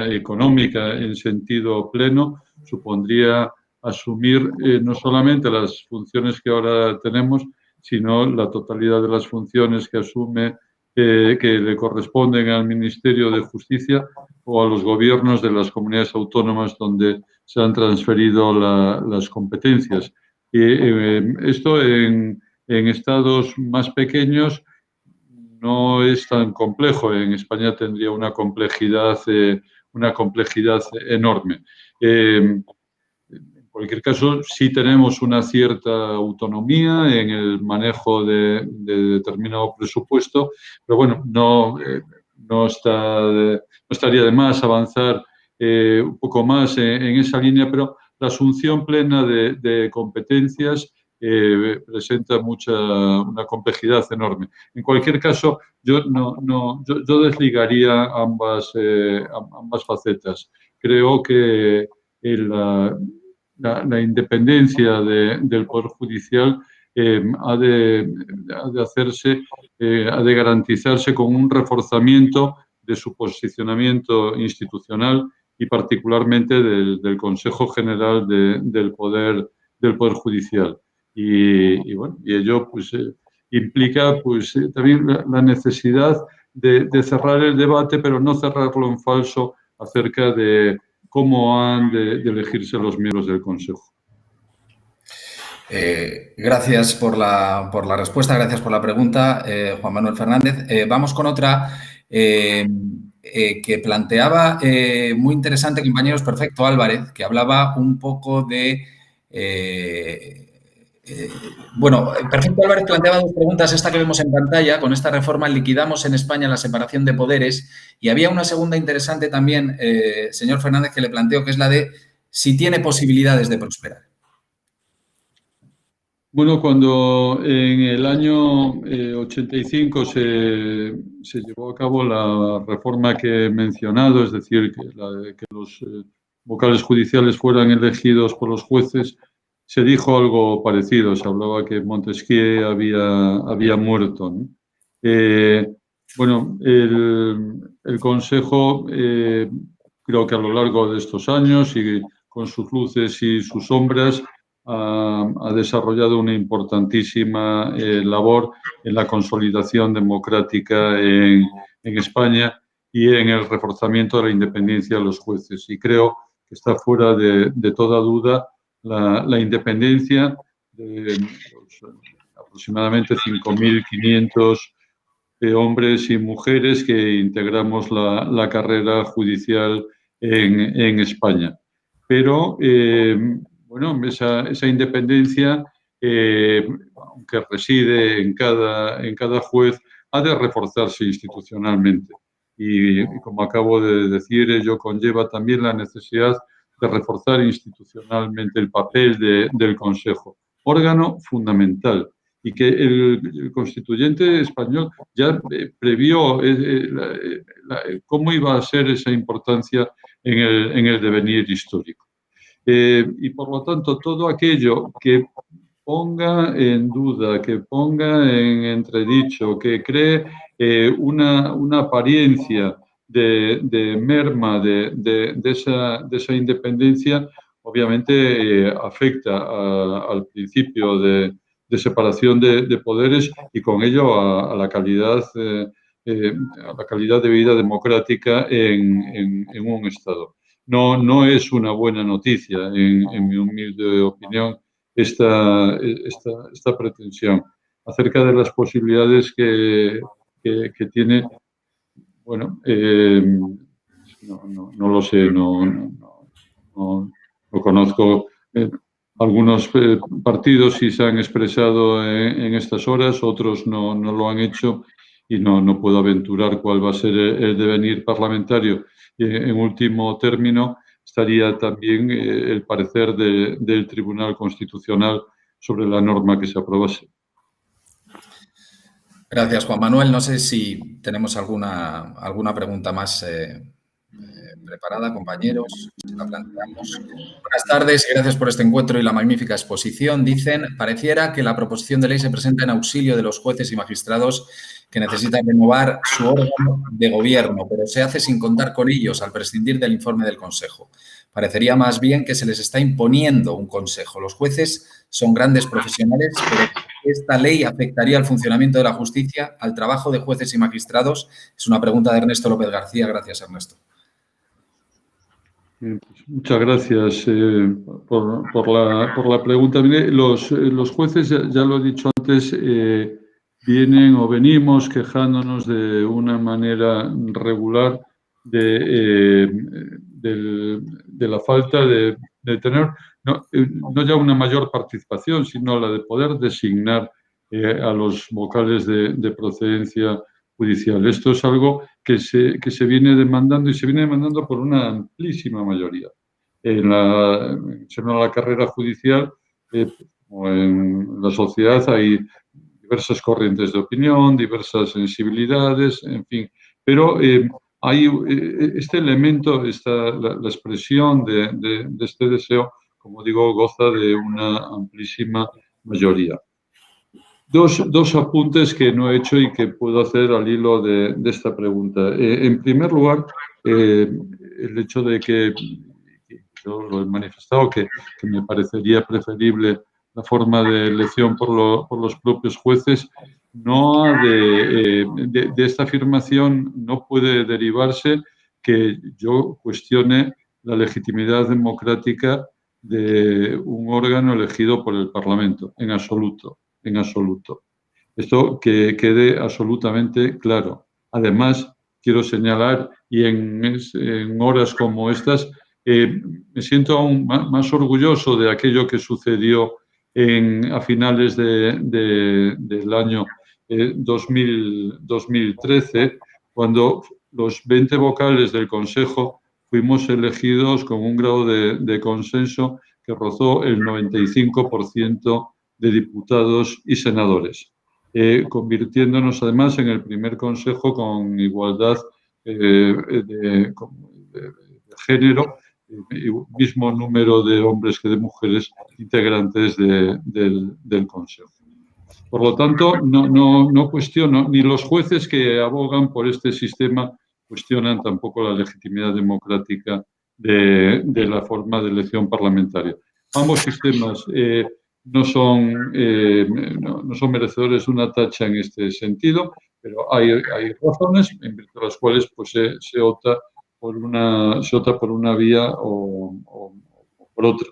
económica en sentido pleno supondría asumir no solamente las funciones que ahora tenemos, sino la totalidad de las funciones que asume, que le corresponden al Ministerio de Justicia o a los gobiernos de las comunidades autónomas donde se han transferido las competencias. Esto en estados más pequeños no es tan complejo. En España tendría una complejidad enorme. En cualquier caso, sí tenemos una cierta autonomía en el manejo de determinado presupuesto, pero bueno, no estaría de más avanzar un poco más en esa línea, pero la asunción plena de competencias presenta una complejidad enorme. En cualquier caso, yo desligaría ambas facetas. Creo que la independencia del Poder Judicial ha de garantizarse con un reforzamiento de su posicionamiento institucional y particularmente del Consejo General del Poder Judicial. Y bueno, y ello pues implica pues también la necesidad de cerrar el debate, pero no cerrarlo en falso acerca de cómo han de elegirse los miembros del Consejo. Gracias por la respuesta, gracias por la pregunta, Juan Manuel Fernández. Vamos con otra que planteaba, muy interesante, compañeros, Perfecto Álvarez, que hablaba un poco de... bueno, Perfecto Álvarez planteaba dos preguntas, esta que vemos en pantalla. Con esta reforma liquidamos en España la separación de poderes, y había una segunda interesante también, señor Fernández, que le planteo, que es la de si tiene posibilidades de prosperar. Bueno, cuando en el año 85 se llevó a cabo la reforma que he mencionado, es decir, que los vocales judiciales fueran elegidos por los jueces, se dijo algo parecido. Se hablaba que Montesquieu había muerto, ¿no? Bueno, el Consejo, creo que a lo largo de estos años y con sus luces y sus sombras, ha desarrollado una importantísima labor en la consolidación democrática en España y en el reforzamiento de la independencia de los jueces. Y creo que está fuera de toda duda la independencia de los aproximadamente 5.500 hombres y mujeres que integramos la carrera judicial en España. Pero bueno, esa independencia, aunque reside en cada juez, ha de reforzarse institucionalmente. Y como acabo de decir, ello conlleva también la necesidad de reforzar institucionalmente el papel del Consejo, órgano fundamental, y que el constituyente español ya previó cómo iba a ser esa importancia en el devenir histórico. Y por lo tanto, todo aquello que ponga en duda, que ponga en entredicho, que cree una apariencia de merma de esa independencia, obviamente afecta al principio de separación de poderes y con ello a la calidad de vida democrática en un Estado. No es una buena noticia, en mi humilde opinión, esta pretensión acerca de las posibilidades que tiene. Bueno, no lo sé, no conozco. Algunos partidos sí se han expresado en estas horas, otros no lo han hecho. y no puedo aventurar cuál va a ser el devenir parlamentario. En último término, estaría también el parecer del Tribunal Constitucional sobre la norma que se aprobase. Gracias, Juan Manuel. No sé si tenemos alguna pregunta más preparada, compañeros. Si la planteamos. Buenas tardes y gracias por este encuentro y la magnífica exposición. Dicen, pareciera que la proposición de ley se presenta en auxilio de los jueces y magistrados que necesitan renovar su órgano de gobierno, pero se hace sin contar con ellos al prescindir del informe del Consejo. Parecería más bien que se les está imponiendo un consejo. Los jueces son grandes profesionales, pero ¿esta ley afectaría al funcionamiento de la justicia, al trabajo de jueces y magistrados? Es una pregunta de Ernesto López García. Gracias, Ernesto. Muchas gracias por la pregunta. Mire, los jueces, ya lo he dicho antes, vienen o venimos quejándonos de una manera regular de la falta de tener, no ya una mayor participación, sino la de poder designar a los vocales de procedencia judicial. Esto es algo que se viene demandando y se viene demandando por una amplísima mayoría. En la carrera judicial, como en la sociedad, hay diversas corrientes de opinión, diversas sensibilidades, en fin. Pero hay este elemento, la expresión de este deseo, como digo, goza de una amplísima mayoría. Dos apuntes que no he hecho y que puedo hacer al hilo de esta pregunta. En primer lugar, el hecho de que yo lo he manifestado, que me parecería preferible la forma de elección por los propios jueces, de esta afirmación no puede derivarse que yo cuestione la legitimidad democrática de un órgano elegido por el Parlamento, en absoluto. En absoluto. Esto que quede absolutamente claro. Además, quiero señalar, y en horas como estas, me siento aún más orgulloso de aquello que sucedió a finales del año 2013, cuando los 20 vocales del Consejo fuimos elegidos con un grado de consenso que rozó el 95% de diputados y senadores, convirtiéndonos además en el primer consejo con igualdad de género, mismo número de hombres que de mujeres integrantes del consejo. Por lo tanto, no cuestiono, ni los jueces que abogan por este sistema cuestionan tampoco la legitimidad democrática de la forma de elección parlamentaria. Ambos sistemas no son merecedores de una tacha en este sentido, pero hay razones en virtud de las cuales pues, se opta por una vía o por otra.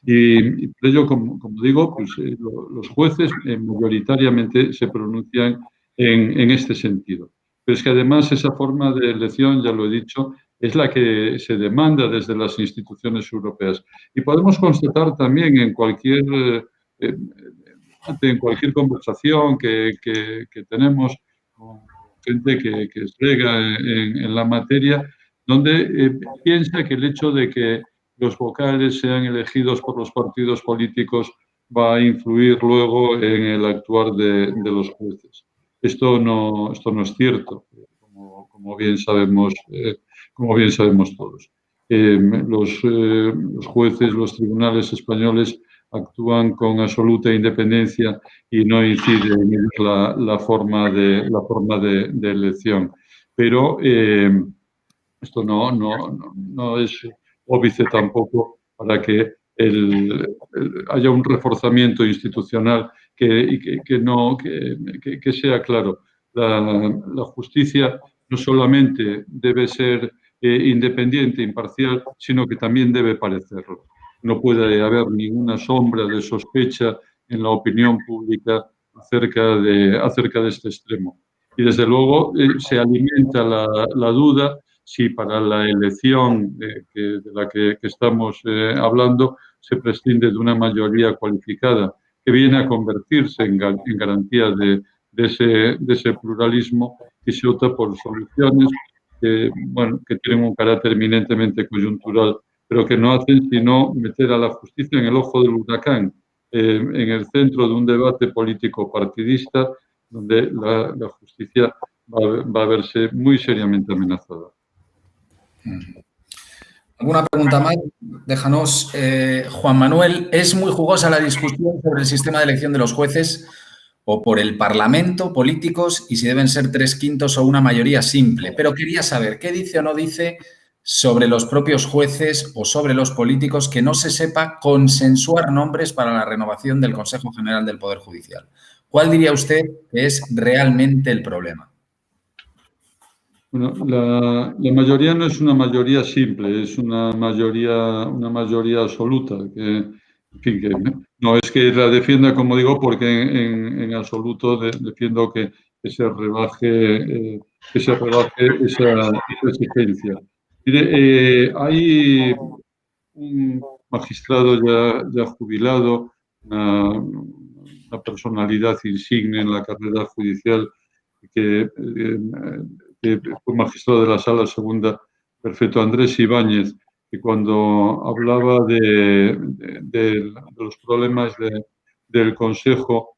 Y por ello, como digo, pues, los jueces mayoritariamente se pronuncian en este sentido. Pero es que además esa forma de elección, ya lo he dicho, es la que se demanda desde las instituciones europeas. Y podemos constatar también en cualquier conversación que tenemos con gente que es lega en la materia, donde piensa que el hecho de que los vocales sean elegidos por los partidos políticos va a influir luego en el actuar de los jueces. Esto no es cierto, como bien sabemos todos. Los jueces, los tribunales españoles actúan con absoluta independencia y no incide en la forma de elección. Pero esto no es óbice tampoco para que haya un reforzamiento institucional que sea claro. La justicia no solamente debe ser independiente, imparcial, sino que también debe parecerlo. No puede haber ninguna sombra de sospecha en la opinión pública acerca de este extremo. Y desde luego se alimenta la duda si para la elección de la que estamos hablando se prescinde de una mayoría cualificada que viene a convertirse en garantía de de ese pluralismo y se opta por soluciones que, bueno, que tienen un carácter eminentemente coyuntural, pero que no hacen sino meter a la justicia en el ojo del huracán, en el centro de un debate político partidista, donde la justicia va a verse muy seriamente amenazada. ¿Alguna pregunta más? Déjanos, Juan Manuel. Es muy jugosa la discusión sobre el sistema de elección de los jueces o por el Parlamento, políticos, y si deben ser 3/5 o una mayoría simple. Pero quería saber qué dice o no dice sobre los propios jueces o sobre los políticos que no se sepa consensuar nombres para la renovación del Consejo General del Poder Judicial. ¿Cuál diría usted que es realmente el problema? Bueno, la mayoría no es una mayoría simple, es una mayoría absoluta. Que, en fin, que no es que la defienda, como digo, porque en absoluto defiendo que se rebaje esa exigencia. Mire, hay un magistrado ya jubilado, una personalidad insigne en la carrera judicial que fue magistrado de la Sala Segunda, Perfecto Andrés Ibáñez, que cuando hablaba de los problemas del Consejo,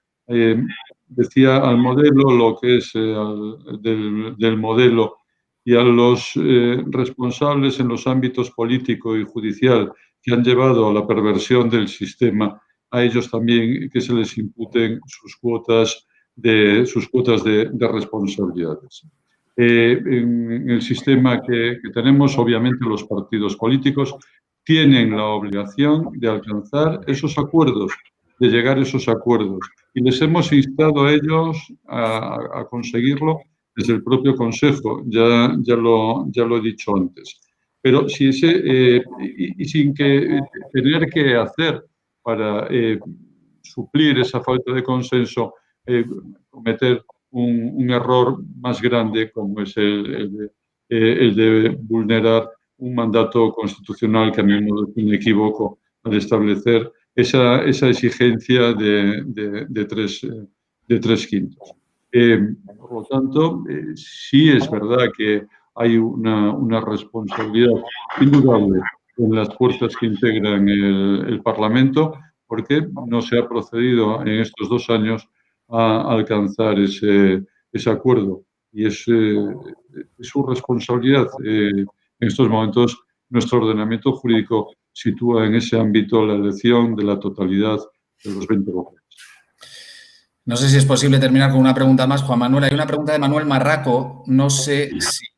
decía al modelo lo que es del modelo y a los responsables en los ámbitos político y judicial que han llevado a la perversión del sistema, a ellos también que se les imputen sus cuotas de responsabilidades. En el sistema que tenemos, obviamente los partidos políticos tienen la obligación de alcanzar esos acuerdos, de llegar a esos acuerdos. Y les hemos instado a ellos a conseguirlo desde el propio Consejo, ya lo he dicho antes. Pero si y sin tener que hacer para suplir esa falta de consenso, cometer un error más grande como es el de vulnerar un mandato constitucional que a mi modo es un equívoco al establecer esa exigencia de 3/5. Por lo tanto, sí es verdad que hay una responsabilidad indudable en las fuerzas que integran el Parlamento, porque no se ha procedido en estos 2 años a alcanzar ese acuerdo. Y es su responsabilidad. En estos momentos, nuestro ordenamiento jurídico sitúa en ese ámbito la elección de la totalidad de los 20 vocales. No sé si es posible terminar con una pregunta más, Juan Manuel. Hay una pregunta de Manuel Marraco. No sé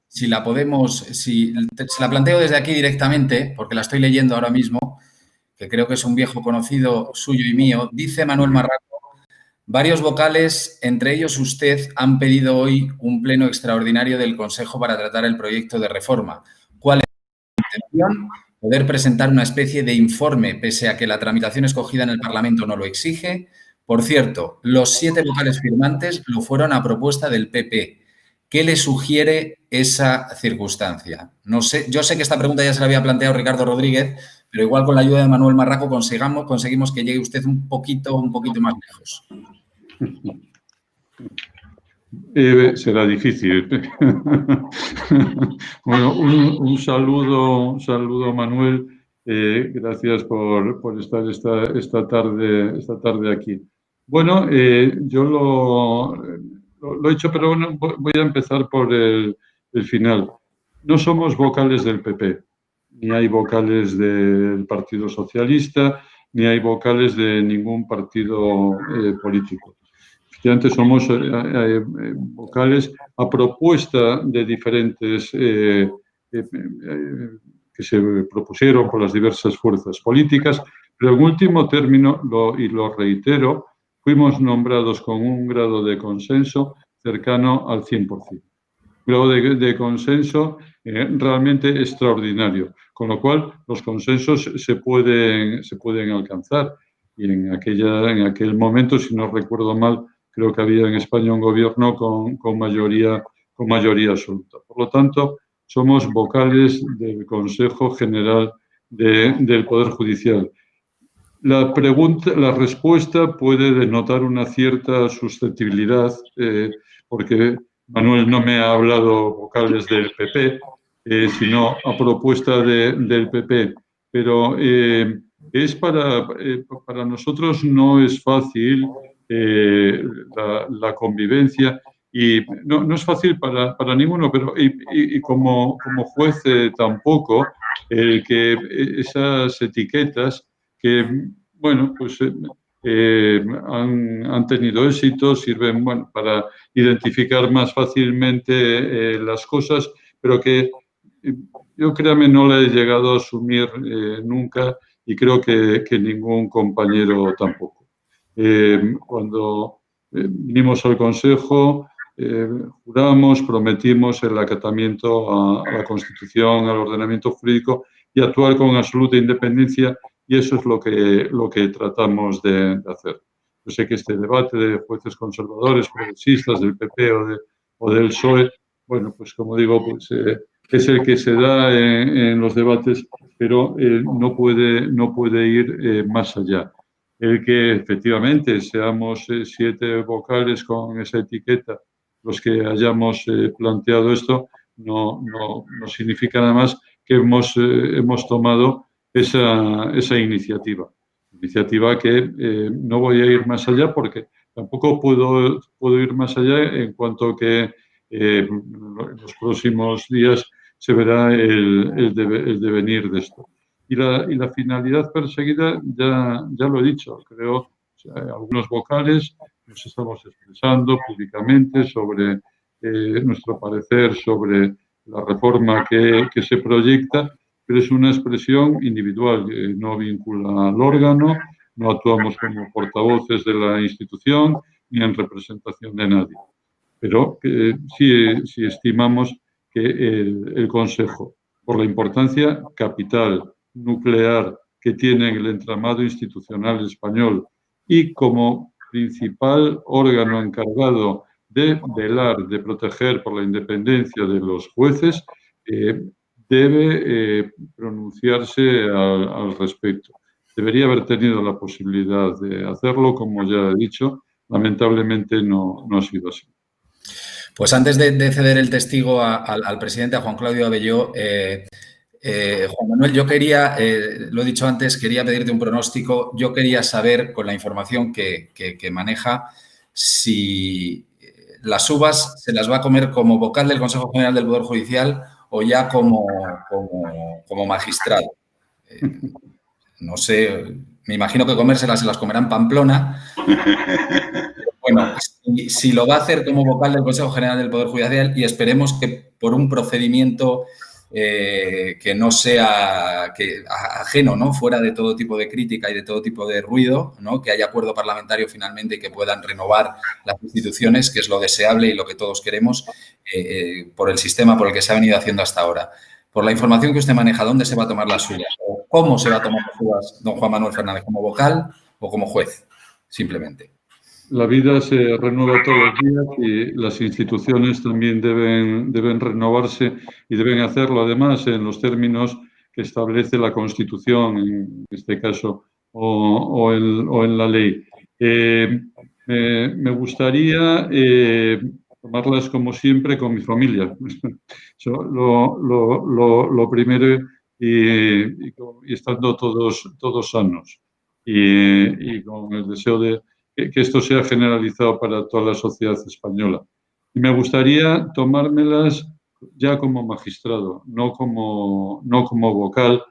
si la podemos, si la planteo desde aquí directamente, porque la estoy leyendo ahora mismo, que creo que es un viejo conocido suyo y mío. Dice Manuel Marraco: varios vocales, entre ellos usted, han pedido hoy un pleno extraordinario del Consejo para tratar el proyecto de reforma. ¿Cuál es su intención? Poder presentar una especie de informe, pese a que la tramitación escogida en el Parlamento no lo exige. Por cierto, los 7 vocales firmantes lo fueron a propuesta del PP. ¿Qué le sugiere esa circunstancia? No sé, yo sé que esta pregunta ya se la había planteado Ricardo Rodríguez, pero igual con la ayuda de Manuel Marraco conseguimos que llegue usted un poquito más lejos. Será difícil. Bueno, un saludo, Manuel. Gracias por estar esta tarde aquí. Bueno, yo lo he hecho, pero bueno, voy a empezar por el final. No somos vocales del PP, ni hay vocales del Partido Socialista, ni hay vocales de ningún partido político. Efectivamente, somos vocales a propuesta de diferentes que se propusieron por las diversas fuerzas políticas, pero en último término, y lo reitero, fuimos nombrados con un grado de consenso cercano al 100%. Grado de consenso realmente extraordinario, con lo cual los consensos se pueden alcanzar. Y en aquel momento, si no recuerdo mal, creo que había en España un gobierno con mayoría absoluta. Por lo tanto, somos vocales del Consejo General del Poder Judicial. La respuesta puede denotar una cierta susceptibilidad, porque Manuel no me ha hablado vocales del PP, sino a propuesta del PP. Pero es para nosotros no es fácil la convivencia y no es fácil para ninguno, pero y como juez tampoco, que esas etiquetas que, bueno, pues han tenido éxito, sirven, bueno, para identificar más fácilmente las cosas, pero que yo, créame, no la he llegado a asumir nunca y creo que ningún compañero tampoco. Cuando vinimos al Consejo, juramos, prometimos el acatamiento a la Constitución, al ordenamiento jurídico y actuar con absoluta independencia, y eso es lo que tratamos de hacer. Yo sé que este debate de jueces conservadores, progresistas, del PP o del PSOE, bueno, pues como digo, pues es el que se da en los debates, pero no puede ir más allá. El que efectivamente seamos 7 vocales con esa etiqueta los que hayamos planteado esto, no significa nada más que hemos tomado esa iniciativa. Iniciativa que no voy a ir más allá porque tampoco puedo ir más allá en cuanto que en los próximos días se verá el devenir de esto. Y la finalidad perseguida, ya lo he dicho, creo, algunos vocales nos estamos expresando públicamente sobre nuestro parecer sobre la reforma que se proyecta, pero es una expresión individual, no vincula al órgano, no actuamos como portavoces de la institución ni en representación de nadie. Pero sí estimamos que el Consejo, por la importancia capital, nuclear que tiene en el entramado institucional español y como principal órgano encargado de velar, de proteger por la independencia de los jueces, debe pronunciarse al respecto. Debería haber tenido la posibilidad de hacerlo, como ya he dicho, lamentablemente no ha sido así. Pues antes de ceder el testigo al presidente, a Juan Claudio Abelló, Juan Manuel, yo quería, lo he dicho antes, quería pedirte un pronóstico. Yo quería saber, con la información que maneja, si las uvas se las va a comer como vocal del Consejo General del Poder Judicial o ya como magistrado. No sé, me imagino que comérselas se las comerá en Pamplona. Bueno, si lo va a hacer como vocal del Consejo General del Poder Judicial, y esperemos que por un procedimiento que no sea ajeno, ¿no?, fuera de todo tipo de crítica y de todo tipo de ruido, ¿no?, que haya acuerdo parlamentario finalmente y que puedan renovar las instituciones, que es lo deseable y lo que todos queremos, por el sistema por el que se ha venido haciendo hasta ahora. Por la información que usted maneja, ¿dónde se va a tomar las uvas? ¿O cómo se va a tomar las uvas, don Juan Manuel Fernández? ¿Como vocal o como juez? Simplemente. La vida se renueva todos los días y las instituciones también deben renovarse y deben hacerlo, además, en los términos que establece la Constitución, en este caso, o en la ley. Me gustaría tomarlas, como siempre, con mi familia. Lo primero, y estando todos sanos y con el deseo de que esto sea generalizado para toda la sociedad española. Y me gustaría tomármelas ya como magistrado, no como vocal,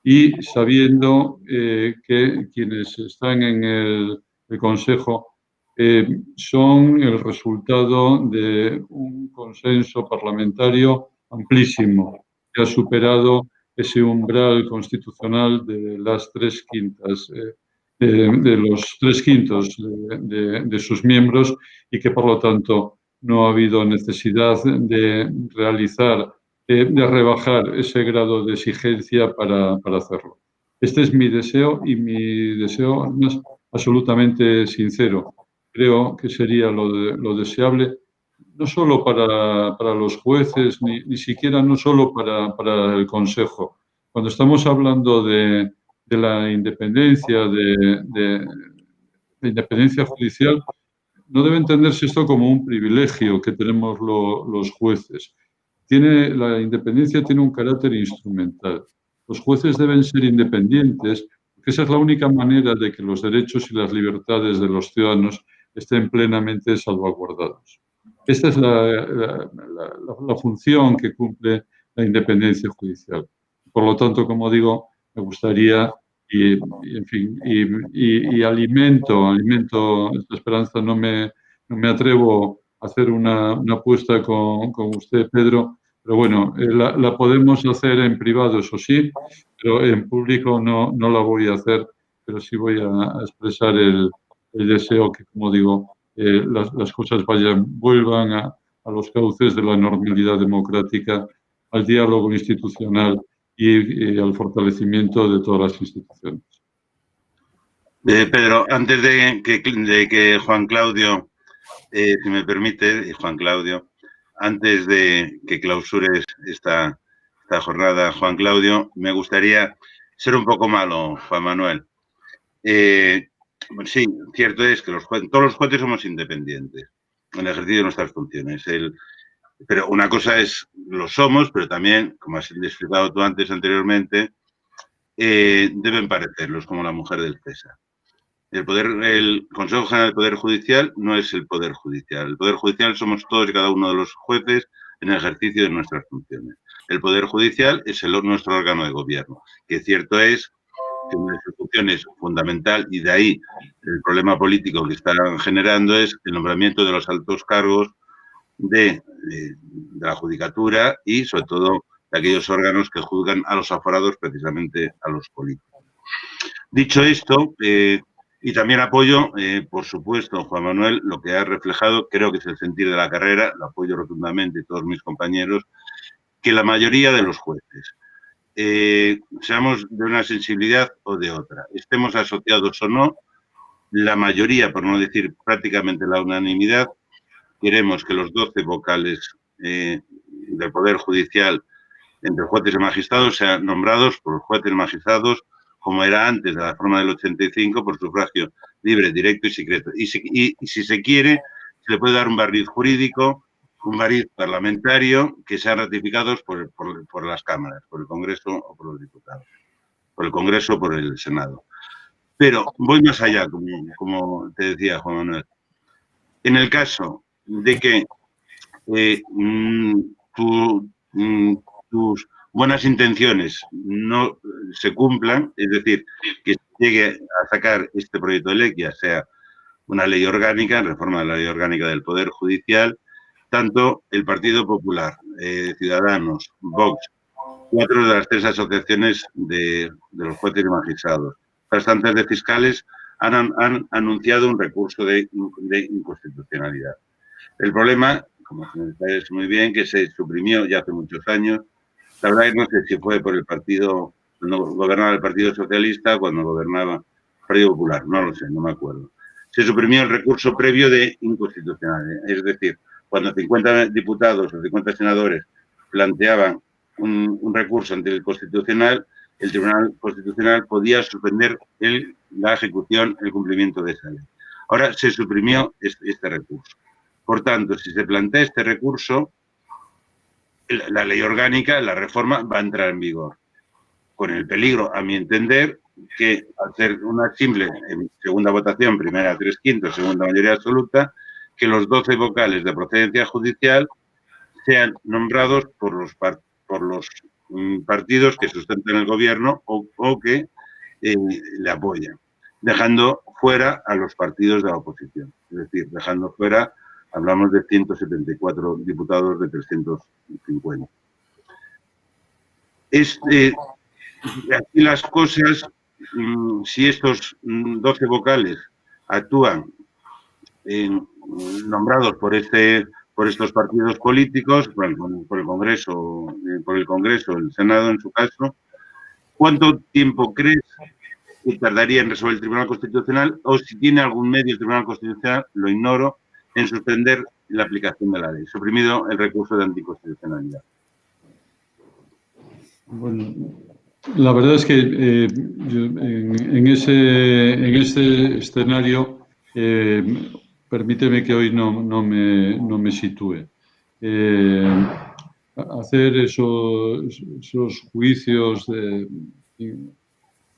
y sabiendo que quienes están en el Consejo son el resultado de un consenso parlamentario amplísimo que ha superado ese umbral constitucional de las 3/5 de los 3/5 de sus miembros y que, por lo tanto, no ha habido necesidad de rebajar ese grado de exigencia para hacerlo. Este es mi deseo y mi deseo es absolutamente sincero. Creo que sería lo deseable, no solo para los jueces, ni siquiera no solo para el Consejo. Cuando estamos hablando de de la independencia, de independencia judicial, no debe entenderse esto como un privilegio que tenemos los jueces. La independencia tiene un carácter instrumental. Los jueces deben ser independientes, porque esa es la única manera de que los derechos y las libertades de los ciudadanos estén plenamente salvaguardados. Esta es la función que cumple la independencia judicial. Por lo tanto, como digo, me gustaría y alimento esta esperanza. No me atrevo a hacer una apuesta con usted, Pedro, pero bueno, la podemos hacer en privado, eso sí, pero en público no la voy a hacer, pero sí voy a expresar el deseo que, como digo, las cosas vuelvan a los cauces de la normalidad democrática, al diálogo institucional y al fortalecimiento de todas las instituciones. Pedro, antes de que Juan Claudio, si me permite, Juan Claudio, antes de que clausures esta jornada, Juan Claudio, me gustaría ser un poco malo, Juan Manuel. Sí, cierto es que todos los jueces somos independientes en el ejercicio de nuestras funciones. Pero una cosa es, lo somos, pero también, como has explicado tú anteriormente, deben parecerlos, como la mujer del César. El Consejo General del Poder Judicial no es el Poder Judicial. El Poder Judicial somos todos y cada uno de los jueces en el ejercicio de nuestras funciones. El Poder Judicial es nuestro órgano de gobierno, que cierto es que una de sus funciones fundamental, y de ahí el problema político que están generando, es el nombramiento de los altos cargos de la judicatura y, sobre todo, de aquellos órganos que juzgan a los aforados, precisamente a los políticos. Dicho esto, y también apoyo, por supuesto, Juan Manuel, lo que ha reflejado, creo que es el sentir de la carrera, lo apoyo rotundamente todos mis compañeros, que la mayoría de los jueces, seamos de una sensibilidad o de otra, estemos asociados o no, la mayoría, por no decir prácticamente la unanimidad, queremos que los 12 vocales del Poder Judicial entre jueces y magistrados sean nombrados por los jueces y magistrados, como era antes de la reforma del 85, por sufragio libre, directo y secreto. Y si se quiere, se le puede dar un barniz jurídico, un barniz parlamentario, que sean ratificados por las cámaras, por el Congreso o por los diputados, por el Congreso o por el Senado. Pero voy más allá, como te decía, Juan Manuel. En el caso de que tus buenas intenciones no se cumplan, es decir, que llegue a sacar este proyecto de ley, ya sea una ley orgánica, reforma de la ley orgánica del Poder Judicial, tanto el Partido Popular, Ciudadanos, Vox, 4 de las 3 asociaciones de los jueces y magistrados, bastantes de fiscales, han anunciado un recurso de inconstitucionalidad. El problema, como sabéis muy bien, que se suprimió ya hace muchos años. La verdad es que no sé si fue por el partido, cuando gobernaba el Partido Socialista, cuando gobernaba el Partido Popular, no lo sé, no me acuerdo. Se suprimió el recurso previo de inconstitucionalidad, es decir, cuando 50 diputados o 50 senadores planteaban un recurso ante el Constitucional, el Tribunal Constitucional podía suspender la ejecución, el cumplimiento de esa ley. Ahora se suprimió este recurso. Por tanto, si se plantea este recurso, la ley orgánica, la reforma, va a entrar en vigor. Con el peligro, a mi entender, que al ser una simple segunda votación, primera 3/5, segunda mayoría absoluta, que los 12 vocales de procedencia judicial sean nombrados por los partidos que sustentan el gobierno o que le apoyan, dejando fuera a los partidos de la oposición. Es decir, dejando fuera, hablamos de 174 diputados de 350. Aquí las cosas, si estos 12 vocales actúan nombrados por estos partidos políticos, por el Congreso, el Senado en su caso, ¿cuánto tiempo crees que tardaría en resolver el Tribunal Constitucional? O si tiene algún medio el Tribunal Constitucional, lo ignoro, en suspender la aplicación de la ley, suprimido el recurso de anticonstitucionalidad. Bueno, La verdad es que en ese escenario, permíteme que hoy no me sitúe. Hacer esos juicios de qué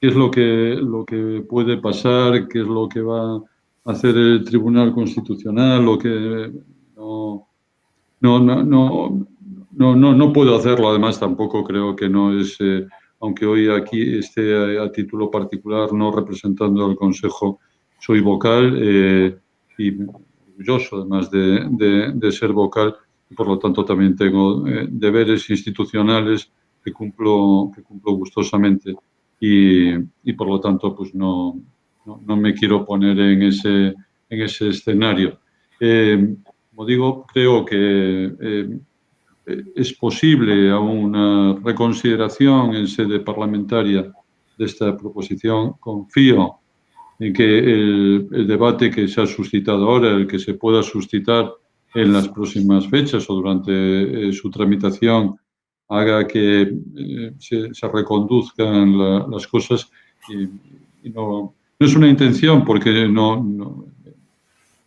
es lo que puede pasar, qué es lo que va a hacer el Tribunal Constitucional, lo que no puedo hacerlo. Además, tampoco creo que no es, aunque hoy aquí esté a título particular, no representando al Consejo, soy vocal y orgulloso además de ser vocal, y por lo tanto también tengo deberes institucionales que cumplo gustosamente y por lo tanto pues no me quiero poner en ese escenario. Como digo, creo que es posible una reconsideración en sede parlamentaria de esta proposición. Confío en que el debate que se ha suscitado ahora, el que se pueda suscitar en las próximas fechas o durante su tramitación, haga que se reconduzcan las cosas y no es una intención porque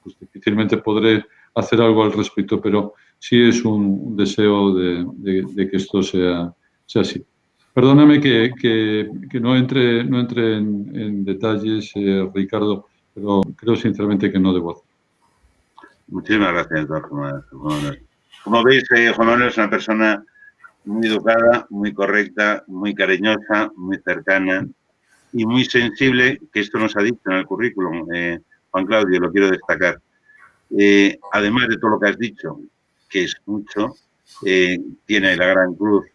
pues difícilmente podré hacer algo al respecto, pero sí es un deseo de que esto sea así. Perdóname que no entre en detalles, Ricardo, pero creo sinceramente que no debo hacer. Muchísimas gracias, Juan Manuel. Como veis, Juan Manuel es una persona muy educada, muy correcta, muy cariñosa, muy cercana y muy sensible, que esto nos ha dicho en el currículum. Juan Claudio, lo quiero destacar. Además de todo lo que has dicho, que es mucho, tiene la Gran Cruz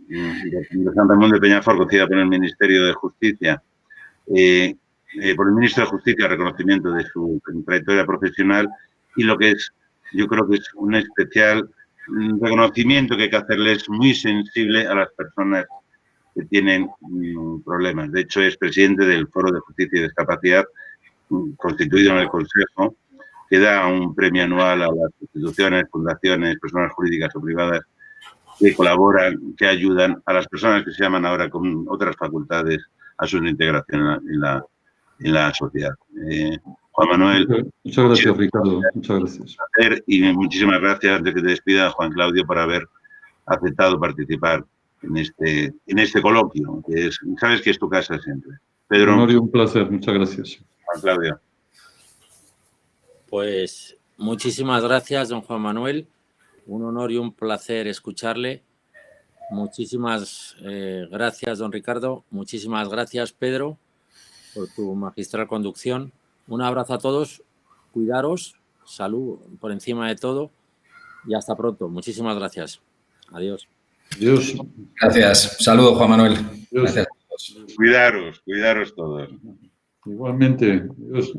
de San Ramón de Peñafort, concedida por el Ministerio de Justicia, por el Ministro de Justicia, reconocimiento de su trayectoria profesional, y lo que es, yo creo que es un especial reconocimiento que hay que hacerles muy sensible a las personas que tienen problemas. De hecho, es presidente del Foro de Justicia y Discapacidad, constituido en el Consejo, que da un premio anual a las instituciones, fundaciones, personas jurídicas o privadas que colaboran, que ayudan a las personas que se llaman ahora con otras facultades a su integración en la sociedad. Juan Manuel. Muchas gracias, Ricardo. Muchas gracias. Y muchísimas gracias, antes que te despida, Juan Claudio, por haber aceptado participar en este coloquio, que sabes que es tu casa siempre. Pedro. Un honor y un placer. Muchas gracias. Juan Claudio. Pues muchísimas gracias, don Juan Manuel. Un honor y un placer escucharle. Muchísimas gracias, don Ricardo. Muchísimas gracias, Pedro, por tu magistral conducción. Un abrazo a todos. Cuidaros. Salud por encima de todo. Y hasta pronto. Muchísimas gracias. Adiós. Adiós. Gracias. Saludos, Juan Manuel. Adiós. Gracias. Cuidaros todos. Igualmente. Adiós.